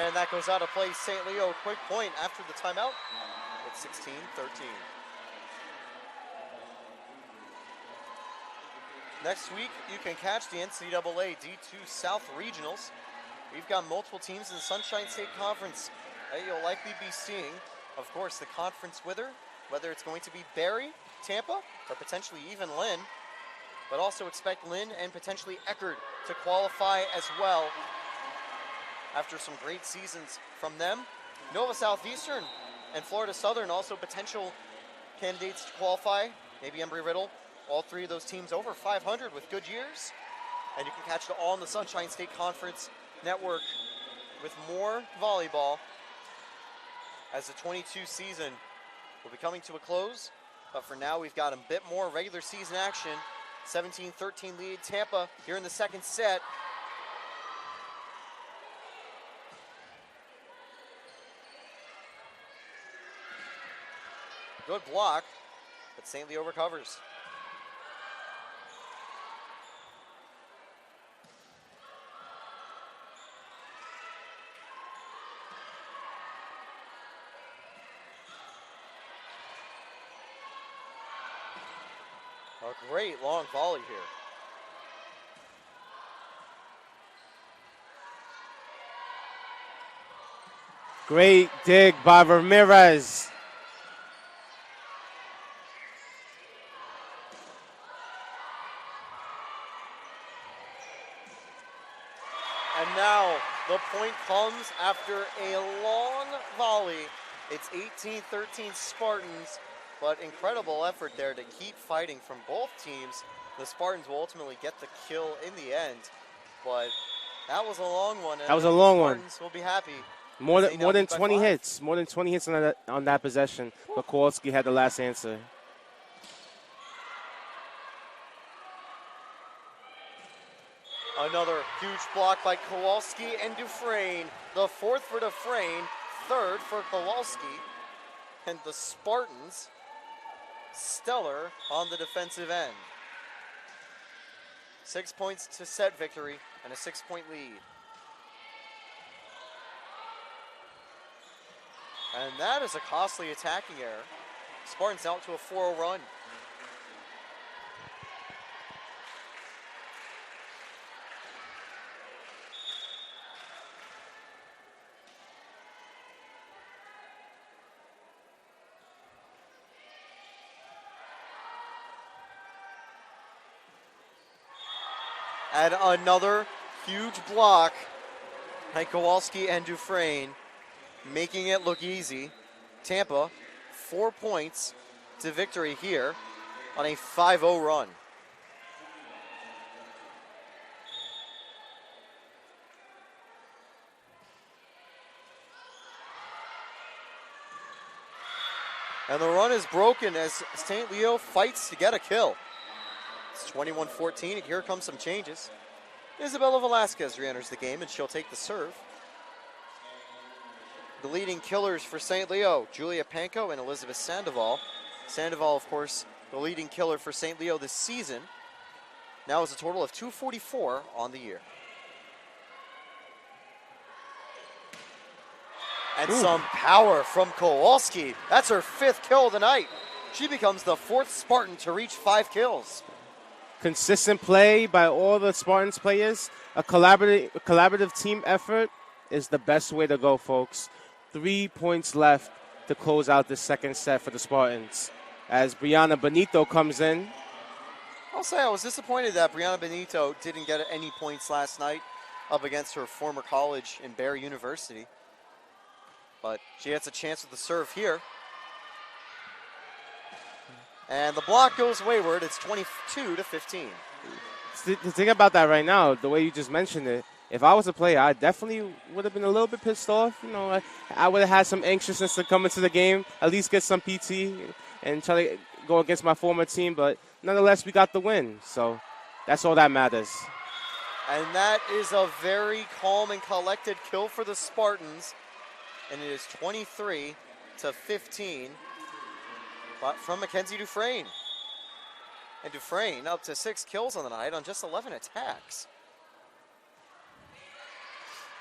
And that goes out of play. St. Leo, quick point after the timeout. It's 16-13. Next week, you can catch the NCAA D2 South Regionals. We've got multiple teams in the Sunshine State Conference that you'll likely be seeing. Of course, the conference winner, whether it's going to be Barry, Tampa, or potentially even Lynn. But also expect Lynn and potentially Eckerd to qualify as well after some great seasons from them. Nova Southeastern and Florida Southern also potential candidates to qualify. Maybe Embry-Riddle. All three of those teams over 500 with good years. And you can catch it all in the Sunshine State Conference Network with more volleyball as the 22 season will be coming to a close. But for now, we've got a bit more regular season action. 17-13 lead Tampa here in the second set. Good block, but St. Leo recovers. A great long volley here. Great dig by Ramirez. And now the point comes after a long volley. It's 18-13 Spartans, but incredible effort there to keep fighting from both teams. The Spartans will ultimately get the kill in the end, but that was a long one. That was a long one. Spartans will be happy. More than 20 hits. More than 20 hits on that possession. But Kowalski had the last answer. Another huge block by Kowalski and Dufresne. The fourth for Dufresne, third for Kowalski. And the Spartans, stellar on the defensive end. 6 points to set victory and a 6-point lead. And that is a costly attacking error. Spartans out to a 4-0 run. And another huge block by Kowalski and Dufresne, making it look easy. Tampa, 4 points to victory here on a 5-0 run. And the run is broken as St. Leo fights to get a kill. It's 21-14, and here comes some changes. Isabella Velasquez re-enters the game, and she'll take the serve. The leading killers for St. Leo, Julia Panko and Elizabeth Sandoval. Sandoval, of course, the leading killer for St. Leo this season. Now is a total of 244 on the year. And some power from Kowalski. That's her 5th kill of the night. She becomes the 4th Spartan to reach 5 kills. Consistent play by all the Spartans players. A collaborative team effort is the best way to go, folks. 3 points left to close out the second set for the Spartans. As Brianna Benito comes in. I'll say I was disappointed that Brianna Benito didn't get any points last night up against her former college in Barry University. But she gets a chance with the serve here. And the block goes wayward. It's 22-15. The thing about that right now, the way you just mentioned it, if I was a player, I definitely would have been a little bit pissed off. You know, I would have had some anxiousness to come into the game, at least get some PT and try to go against my former team. But nonetheless, we got the win. So that's all that matters. And that is a very calm and collected kill for the Spartans. And it is 23-15 from Mackenzie Dufresne. And Dufresne up to 6 kills on the night on just 11 attacks.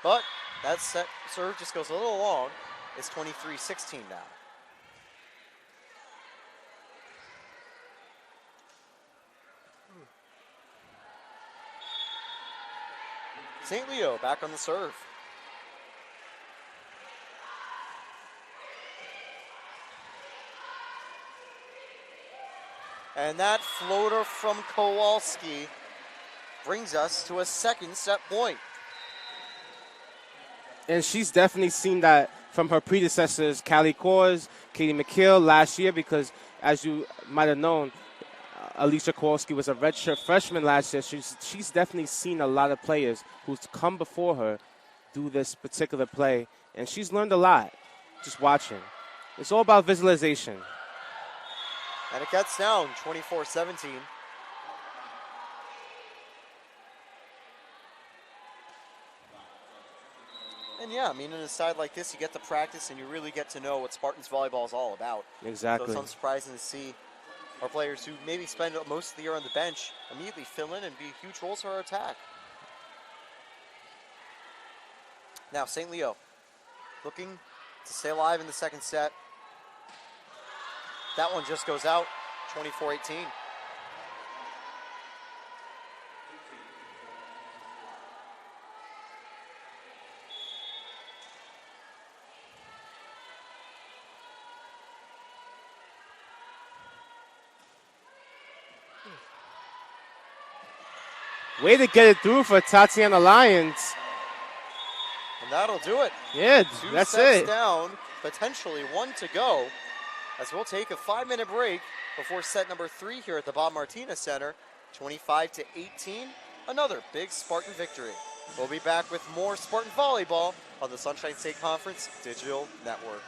But that set serve just goes a little long. It's 23-16 now. St. Leo back on the serve. And that floater from Kowalski brings us to a second set point. And she's definitely seen that from her predecessors, Callie Kors, Katie McHale last year, because as you might have known, Alicia Kowalski was a redshirt freshman last year. She's definitely seen a lot of players who's come before her do this particular play, and she's learned a lot just watching. It's all about visualization. And it gets down 24-17. And yeah, I mean, in a side like this, you get to practice and you really get to know what Spartans volleyball is all about. Exactly. So it's unsurprising to see our players who maybe spend most of the year on the bench immediately fill in and be huge roles for our attack. Now, St. Leo looking to stay alive in the second set. That one just goes out, 24-18. Way to get it through for Tatiana Lyons. And that'll do it. Yeah, 2 that's sets it. down, potentially 1 to go, as we'll take a 5-minute break before set number 3 here at the Bob Martinez Center. 25-18, another big Spartan victory. We'll be back with more Spartan volleyball on the Sunshine State Conference Digital Network.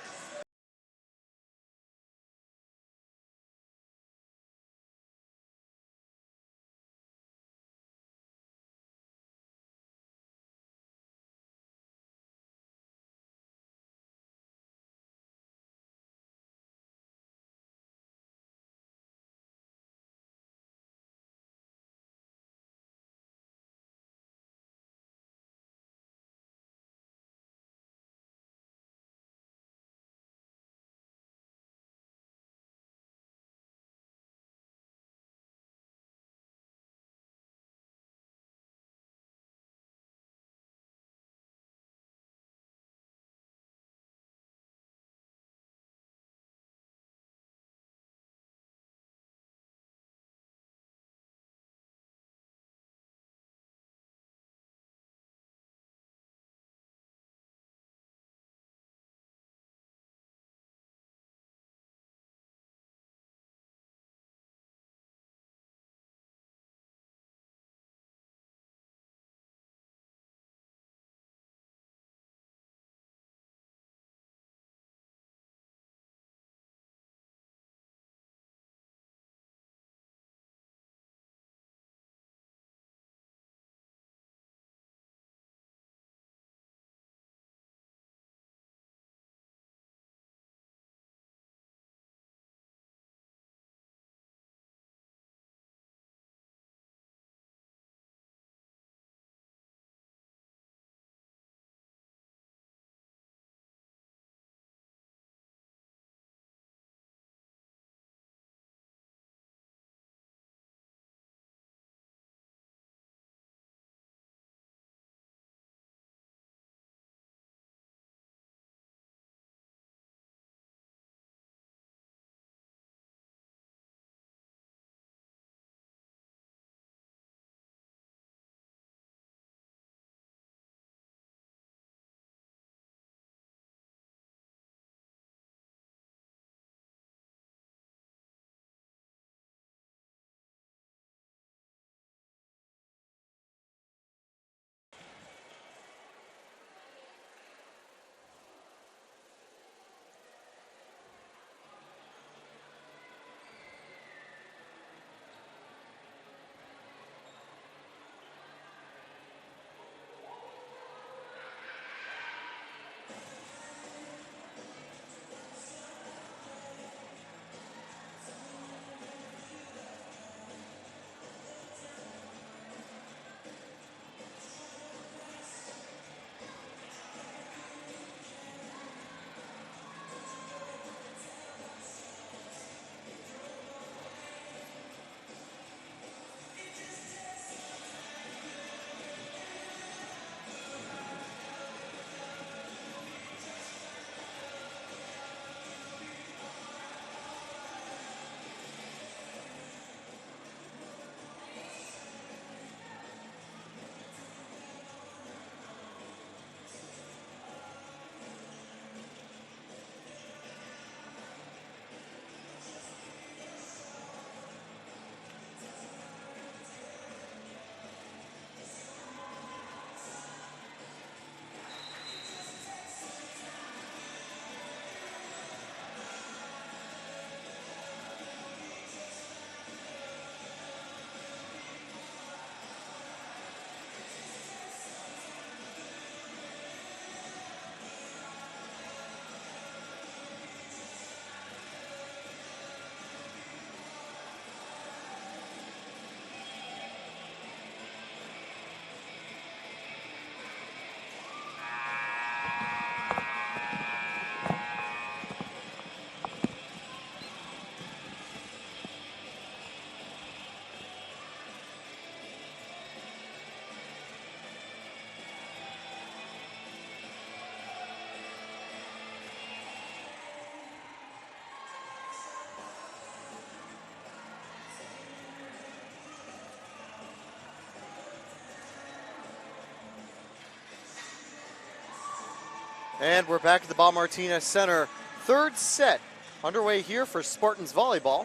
And we're back at the Bob Martinez Center. Third set underway here for Spartans volleyball.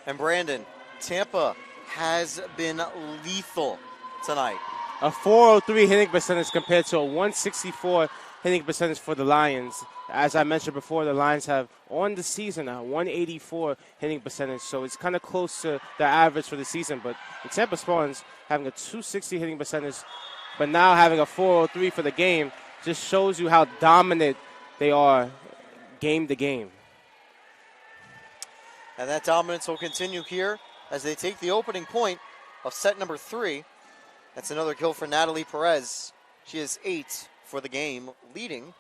And Brandon, Tampa has been lethal tonight. A 403 hitting percentage compared to a 164 hitting percentage for the Lions. As I mentioned before, the Lions have on the season a 184 hitting percentage, so it's kind of close to the average for the season. But the Tampa Spartans having a 260 hitting percentage, but now having a 403 for the game just shows you how dominant they are game to game. And that dominance will continue here as they take the opening point of set number 3. That's another kill for Natalie Perez. She is 8 for the game, leading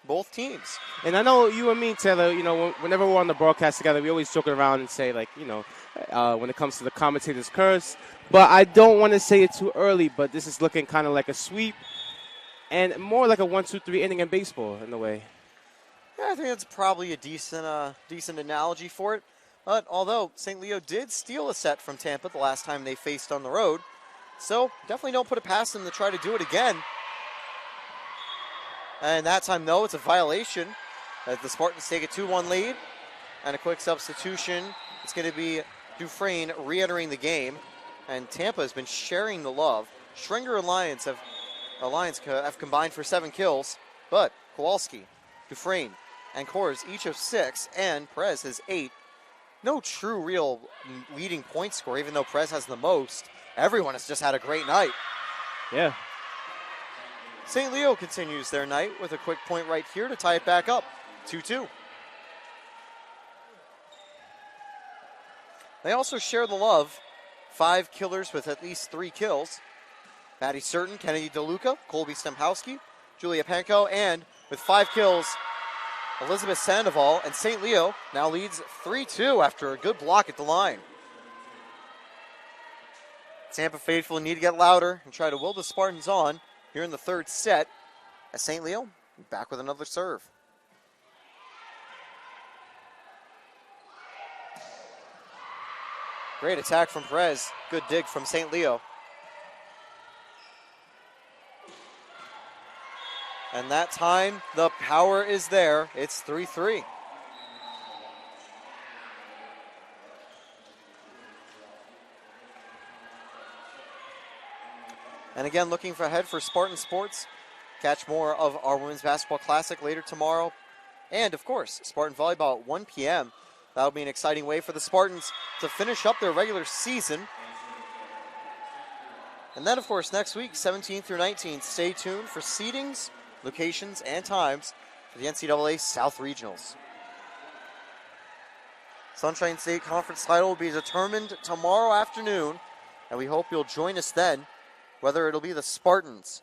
both teams. And I know you and me, Taylor, whenever we're on the broadcast together, we always joke around and say, when it comes to the commentator's curse. But I don't want to say it too early, but this is looking kind of like a sweep and more like a 1-2-3 inning in baseball in a way. Yeah, I think that's probably a decent analogy for it. But although St. Leo did steal a set from Tampa the last time they faced on the road, so definitely don't put it past them to try to do it again. And that time, though, it's a violation as the Spartans take a 2-1 lead. And a quick substitution. It's going to be Dufresne re-entering the game. And Tampa has been sharing the love. Stringer and Lions have combined for 7 kills. But Kowalski, Dufresne, and Kors each have 6. And Perez has 8. No true, real leading point score, even though Perez has the most. Everyone has just had a great night. Yeah. St. Leo continues their night with a quick point right here to tie it back up, 2-2. They also share the love. 5 killers with at least 3 kills. Maddie Certain, Kennedy DeLuca, Colby Stemhowski, Julia Panko, and with 5 kills, Elizabeth Sandoval. And St. Leo now leads 3-2 after a good block at the line. Tampa faithful need to get louder and try to will the Spartans on here in the third set as St. Leo back with another serve. Great attack from Perez. Good dig from St. Leo. And that time, the power is there. It's 3-3. And again, looking ahead for Spartan Sports. Catch more of our Women's Basketball Classic later tomorrow. And, of course, Spartan Volleyball at 1 p.m. That'll be an exciting way for the Spartans to finish up their regular season. And then, of course, next week, 17th through 19th, stay tuned for seedings, locations, and times for the NCAA South Regionals. Sunshine State Conference title will be determined tomorrow afternoon, and we hope you'll join us then. Whether it'll be the Spartans,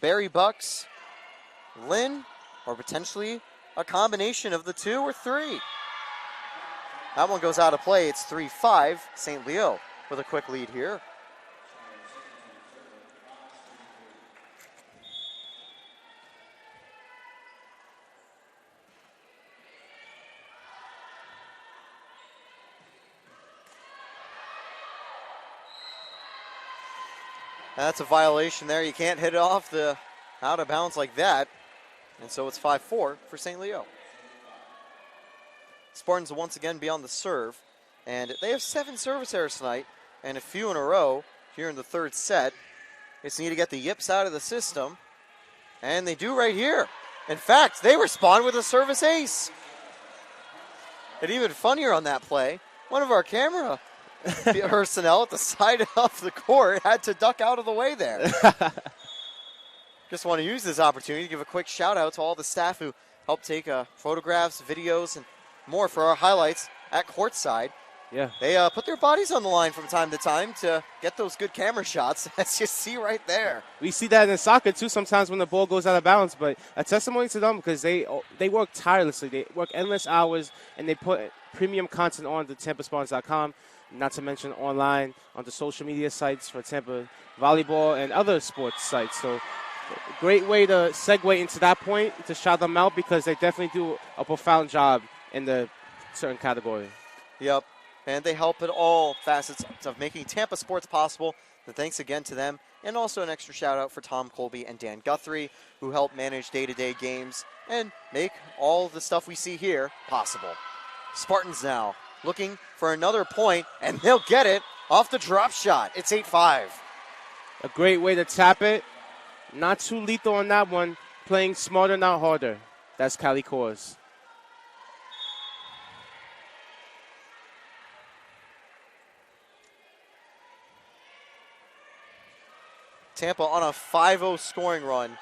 Barry Bucks, Lynn, or potentially a combination of the 2 or 3. That one goes out of play. It's 3-5. St. Leo with a quick lead here. That's a violation there. You can't hit it off the out of bounds like that. And so it's 5-4 for St. Leo. Spartans will once again be on the serve. And they have 7 service errors tonight and a few in a row here in the third set. They just need to get the yips out of the system. And they do right here. In fact, they respond with a service ace. And even funnier on that play, one of our camera personnel at the side of the court had to duck out of the way there. Just want to use this opportunity to give a quick shout out to all the staff who helped take photographs, videos, and more for our highlights at courtside. Yeah. They put their bodies on the line from time to time to get those good camera shots, as you see right there. We see that in soccer, too, sometimes when the ball goes out of bounds. But a testimony to them because they work tirelessly. They work endless hours, and they put premium content on the TampaSpartans.com. Not to mention online on the social media sites for Tampa Volleyball and other sports sites. So great way to segue into that point to shout them out because they definitely do a profound job in the certain category. Yep, and they help at all facets of making Tampa sports possible. So thanks again to them, and also an extra shout out for Tom Colby and Dan Guthrie, who help manage day-to-day games and make all the stuff we see here possible. Spartans now looking for another point, and they'll get it off the drop shot. It's 8-5. A great way to tap it. Not too lethal on that one. Playing smarter, not harder. That's Callie Kors. Tampa on a 5-0 scoring run.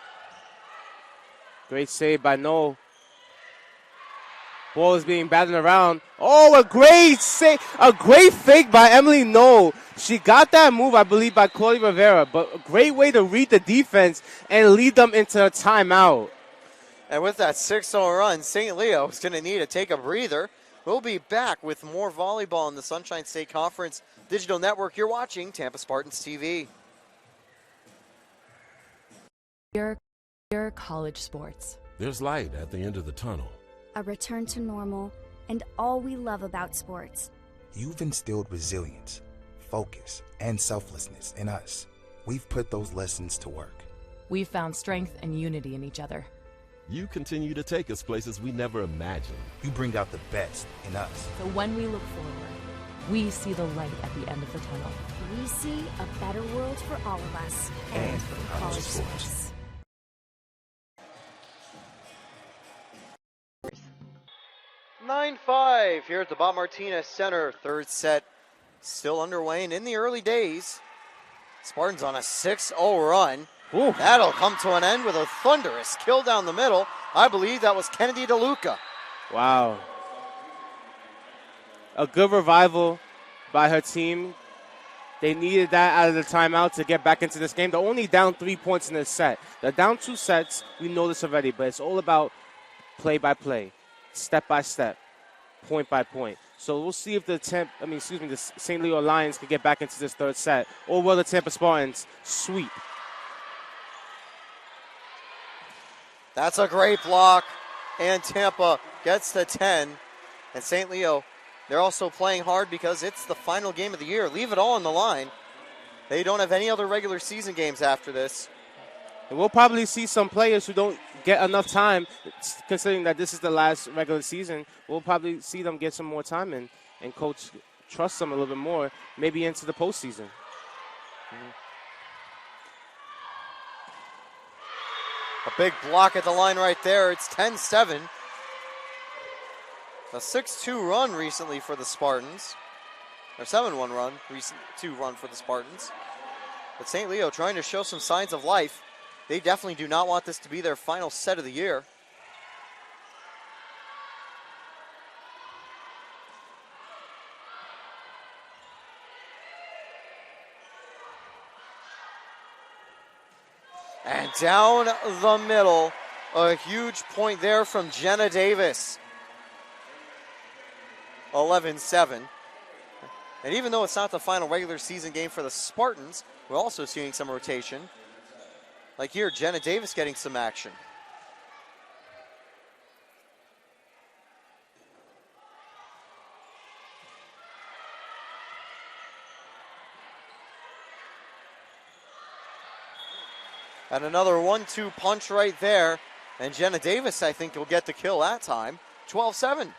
Great save by Noel. Ball is being batted around. Oh, a great save. A great fake by Emily Noel. She got that move, I believe, by Chloe Rivera, but a great way to read the defense and lead them into a timeout. And with that 6-0 run, St. Leo is going to need to take a breather. We'll be back with more volleyball in the Sunshine State Conference Digital Network. You're watching Tampa Spartans TV. Your college sports. There's light at the end of the tunnel. A return to normal, and all we love about sports. You've instilled resilience, focus, and selflessness in us. We've put those lessons to work. We've found strength and unity in each other. You continue to take us places we never imagined. You bring out the best in us. So when we look forward, we see the light at the end of the tunnel. We see a better world for all of us And for college sports. 9-5 here at the Bob Martinez Center. Third set still underway, and in the early days, Spartans on a 6-0 run. Ooh. That'll come to an end with a thunderous kill down the middle. I believe that was Kennedy DeLuca. Wow. A good revival by her team. They needed that out of the timeout to get back into this game. They're only down 3 points in this set. They're down 2 sets. We know this already, but it's all about play by play, step by step, point by point. So we'll see if the St. Leo Lions can get back into this third set, or will the Tampa Spartans sweep? That's a great block, and Tampa gets to 10. And St. Leo, they're also playing hard because it's the final game of the year. Leave it all on the line. They don't have any other regular season games after this. And we'll probably see some players who don't get enough time, considering that this is the last regular season. We'll probably see them get some more time in, and coach trusts them a little bit more, maybe into the postseason. A big block at the line right there. It's 10-7. A 6-2 run recently for the Spartans. Or 7-1 run, 2 run for the Spartans. But St. Leo trying to show some signs of life. They definitely do not want this to be their final set of the year. And down the middle, a huge point there from Jenna Davis. 11-7. And even though it's not the final regular season game for the Spartans, we're also seeing some rotation. Like here, Jenna Davis getting some action. And another 1-2 punch right there. And Jenna Davis, I think, will get the kill that time. 12-7.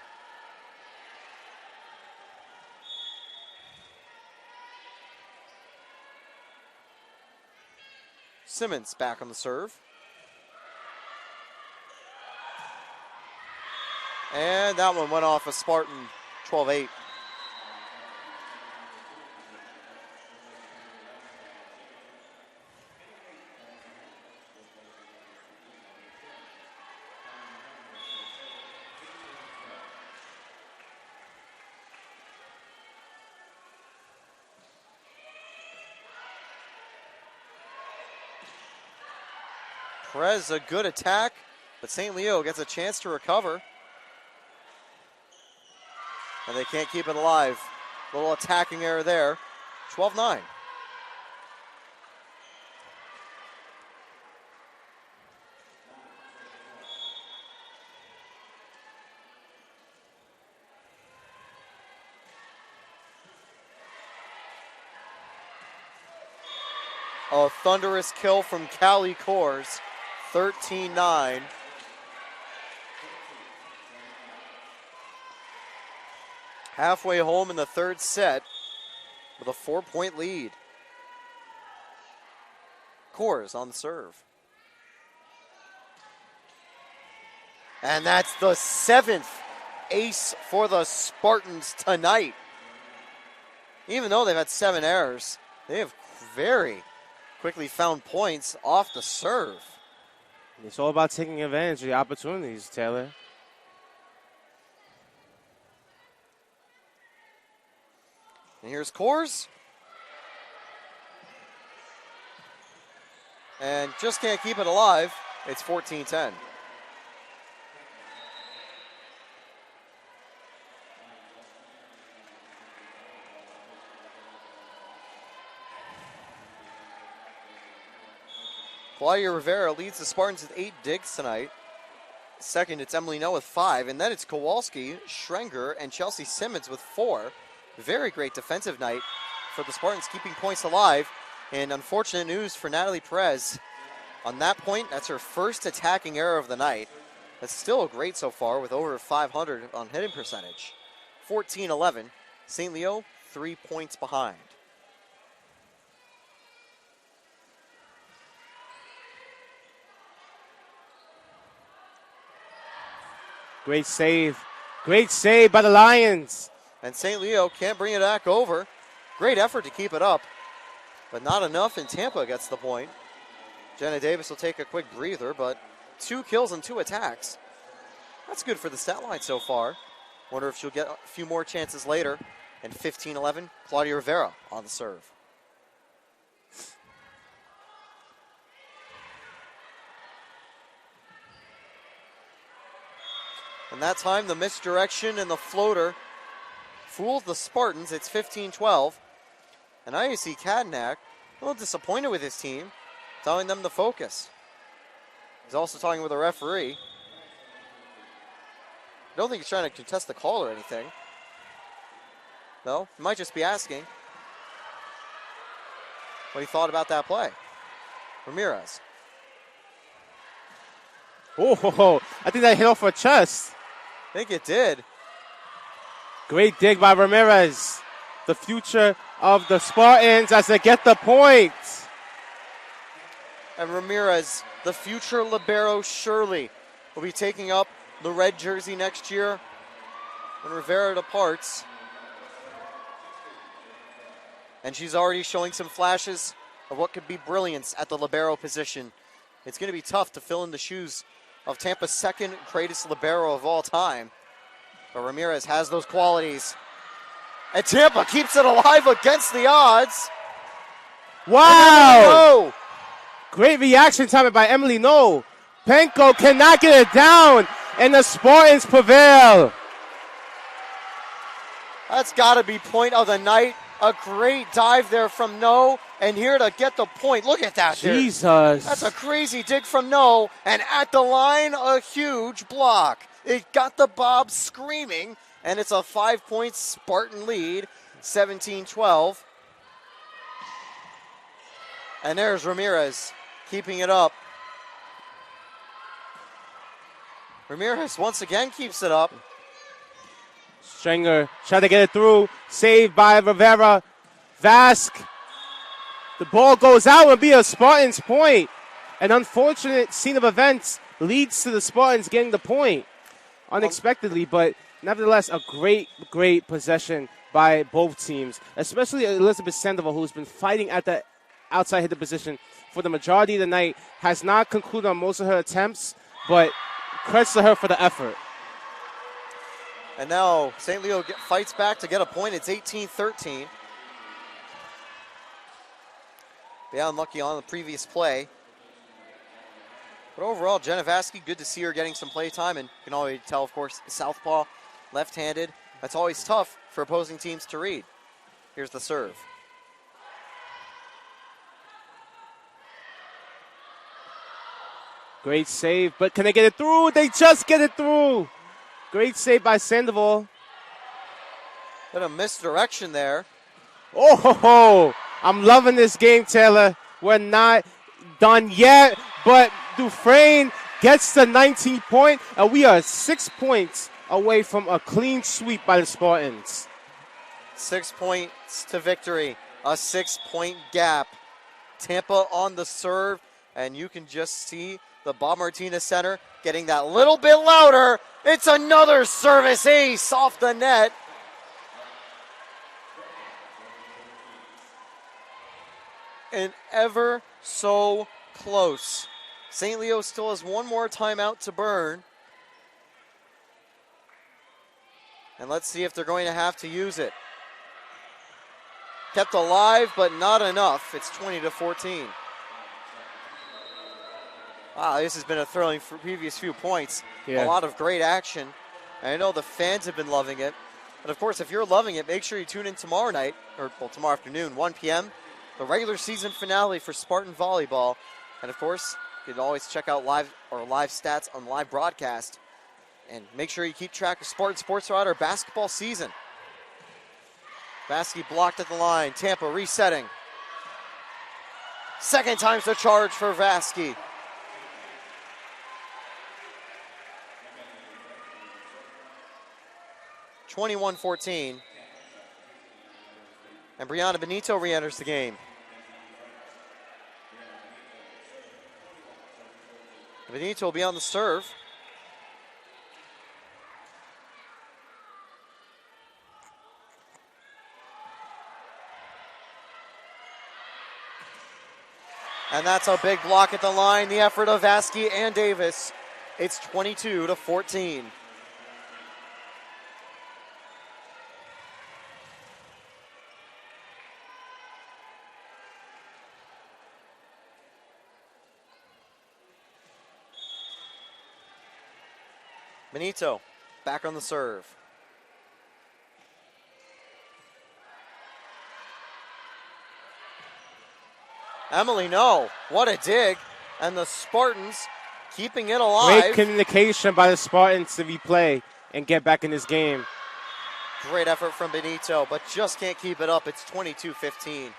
Simmons back on the serve. And that one went off a Spartan. 12-8. Perez, a good attack, but St. Leo gets a chance to recover. And they can't keep it alive. Little attacking error there. 12-9. a thunderous kill from Callie Kors, 13-9. Halfway home in the third set with a 4-point lead. Kors on the serve. And that's the 7th ace for the Spartans tonight. Even though they've had 7 errors, they have very quickly found points off the serve. It's all about taking advantage of the opportunities, Taylor. And here's Kors. And just can't keep it alive. It's 14-10. Claudia Rivera leads the Spartans with 8 digs tonight. Second, it's Emily No with 5. And then it's Kowalski, Schrenger, and Chelsea Simmons with 4. Very great defensive night for the Spartans, keeping points alive. And unfortunate news for Natalie Perez. On that point, that's her first attacking error of the night. That's still great so far with over 500 on hitting percentage. 14-11. St. Leo, 3 points behind. Great save. Great save by the Lions. And St. Leo can't bring it back over. Great effort to keep it up, but not enough, and Tampa gets the point. Jenna Davis will take a quick breather, but 2 kills and 2 attacks. That's good for the stat line so far. Wonder if she'll get a few more chances later. And 15-11, Claudia Rivera on the serve. And that time, the misdirection and the floater fooled the Spartans. It's 15-12. And I see Kadnack a little disappointed with his team, telling them to focus. He's also talking with a referee. I don't think he's trying to contest the call or anything. No, he might just be asking what he thought about that play. Ramirez. Oh, I think that hit off her chest. I think it did. Great dig by Ramirez. The future of the Spartans as they get the point. And Ramirez, the future libero Shirley, will be taking up the red jersey next year when Rivera departs. And she's already showing some flashes of what could be brilliance at the libero position. It's going to be tough to fill in the shoes of Tampa's second greatest libero of all time. But Ramirez has those qualities. And Tampa keeps it alive against the odds. Wow! Great reaction time by Emily No. Penko cannot get it down, and the Spartans prevail. That's got to be point of the night. A great dive there from No, and here to get the point. Look at that. Jesus. That's a crazy dig from No, and at the line, a huge block. It got the Bob screaming, and it's a 5-point Spartan lead, 17-12. And there's Ramirez keeping it up. Ramirez once again keeps it up. Stringer trying to get it through. Saved by Rivera. Vask. The ball goes out and be a Spartans point. An unfortunate scene of events leads to the Spartans getting the point unexpectedly, but nevertheless a great possession by both teams, especially Elizabeth Sandoval, who's been fighting at the outside hitter position for the majority of the night, has not concluded on most of her attempts, but credits to her for the effort. And now St. Leo fights back to get a point. It's 18-13. They got unlucky on the previous play. But overall, Jenna Vasky, good to see her getting some play time. And you can always tell, of course, southpaw, left-handed. That's always tough for opposing teams to read. Here's the serve. Great save, but can they get it through? They just get it through. Great save by Sandoval. Bit of misdirection there. Oh, I'm loving this game, Taylor. We're not done yet, but Dufresne gets the 19 point, and we are 6 points away from a clean sweep by the Spartans. 6 points to victory, a 6-point gap. Tampa on the serve, and you can just see the Bob Martinez Center getting that little bit louder. It's another service ace off the net. And ever so close. St. Leo still has one more timeout to burn. And let's see if they're going to have to use it. Kept alive, but not enough. It's 20-14. Wow, this has been a thrilling previous few points. Yeah. A lot of great action. And I know the fans have been loving it. But of course, if you're loving it, make sure you tune in tomorrow night, or well, tomorrow afternoon, 1 p.m., the regular season finale for Spartan Volleyball. And of course, you can always check out live stats on live broadcast. And make sure you keep track of Spartan Sports throughout our basketball season. Vasky blocked at the line. Tampa resetting. Second time's the charge for Vasky. (21-14). And Brianna Benito re-enters the game. Benito will be on the serve. And that's a big block at the line. The effort of Vasky and Davis. It's 22-14. Benito back on the serve. Emily, no. What a dig. And the Spartans keeping it alive. Great communication by the Spartans to replay and get back in this game. Great effort from Benito, but just can't keep it up. It's 22-15.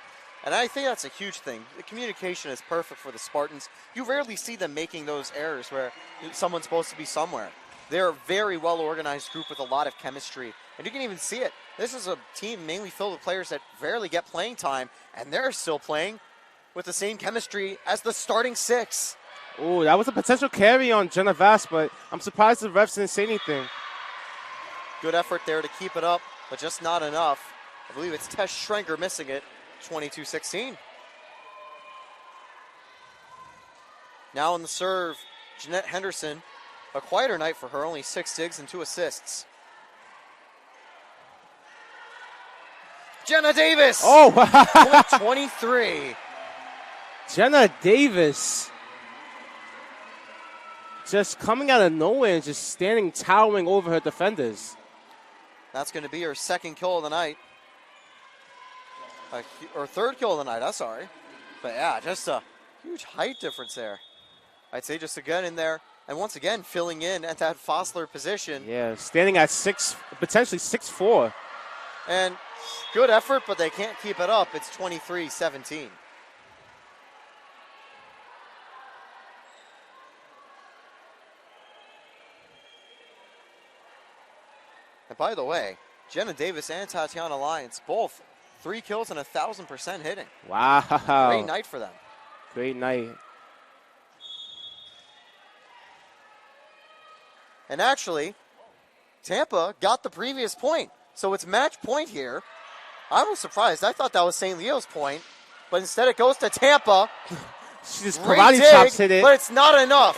And I think that's a huge thing. The communication is perfect for the Spartans. You rarely see them making those errors where someone's supposed to be somewhere. They're a very well-organized group with a lot of chemistry. And you can even see it. This is a team mainly filled with players that rarely get playing time, and they're still playing with the same chemistry as the starting six. Oh, that was a potential carry on Jenna Vass, but I'm surprised the refs didn't say anything. Good effort there to keep it up, but just not enough. I believe it's Tess Schrenker missing it, 22-16. Now on the serve, Jeanette Henderson. A quieter night for her, only 6 digs and 2 assists. Jenna Davis! Oh, wow. 23. Jenna Davis just coming out of nowhere and just standing, towering over her defenders. That's going to be her second kill of the night. Or third kill of the night, I'm sorry. But yeah, just a huge height difference there. I'd say just again in there. And once again, filling in at that Fossler position. Yeah, standing at potentially 6'4". And good effort, but they can't keep it up. It's 23-17. And by the way, Jenna Davis and Tatiana Lyons, both 3 kills and 1,000% hitting. Wow. Great night for them. Great night. And actually, Tampa got the previous point. So it's match point here. I was surprised. I thought that was St. Leo's point. But instead it goes to Tampa. She just karate chops hit it. But it's not enough.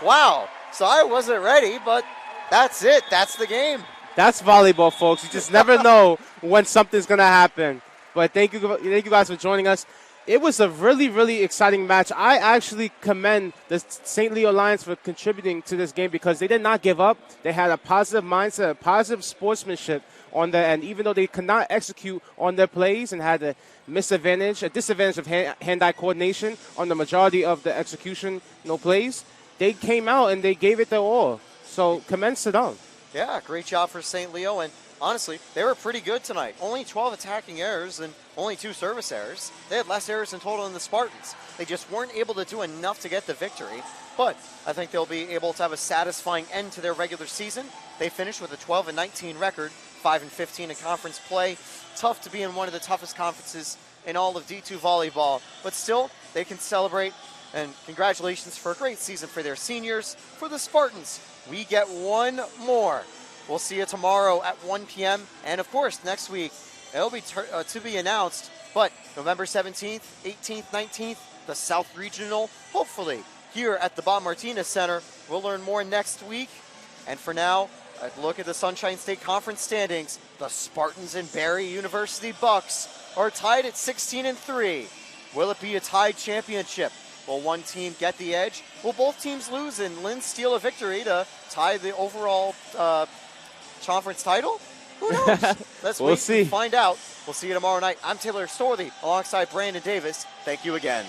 Wow. So I wasn't ready, but that's it. That's the game. That's volleyball, folks. You just never know when something's going to happen. But thank you guys for joining us. It was a really, really exciting match. I actually commend the St. Leo Lions for contributing to this game because they did not give up. They had a positive mindset, a positive sportsmanship on their end. Even though they could not execute on their plays and had a disadvantage of hand-eye coordination on the majority of the execution plays, they came out and they gave it their all. So commends to them. Yeah, great job for St. Leo. And honestly, they were pretty good tonight. Only 12 attacking errors and only 2 service errors. They had less errors in total than the Spartans. They just weren't able to do enough to get the victory. But I think they'll be able to have a satisfying end to their regular season. They finished with a 12-19 record, 5-15 in conference play. Tough to be in one of the toughest conferences in all of D2 volleyball. But still, they can celebrate. And congratulations for a great season for their seniors. For the Spartans, we get one more. We'll see you tomorrow at 1 p.m. And, of course, next week, it'll be to be announced. But November 17th, 18th, 19th, the South Regional, hopefully, here at the Bob Martinez Center. We'll learn more next week. And for now, a look at the Sunshine State Conference standings. The Spartans and Barry University Bucks are tied at 16-3. Will it be a tied championship? Will one team get the edge? Will both teams lose and Lynn steal a victory to tie the overall conference title? Who knows? Let's We'll wait see. and find out. We'll see you tomorrow night. I'm Taylor Storley alongside Brandon Davis. Thank you again.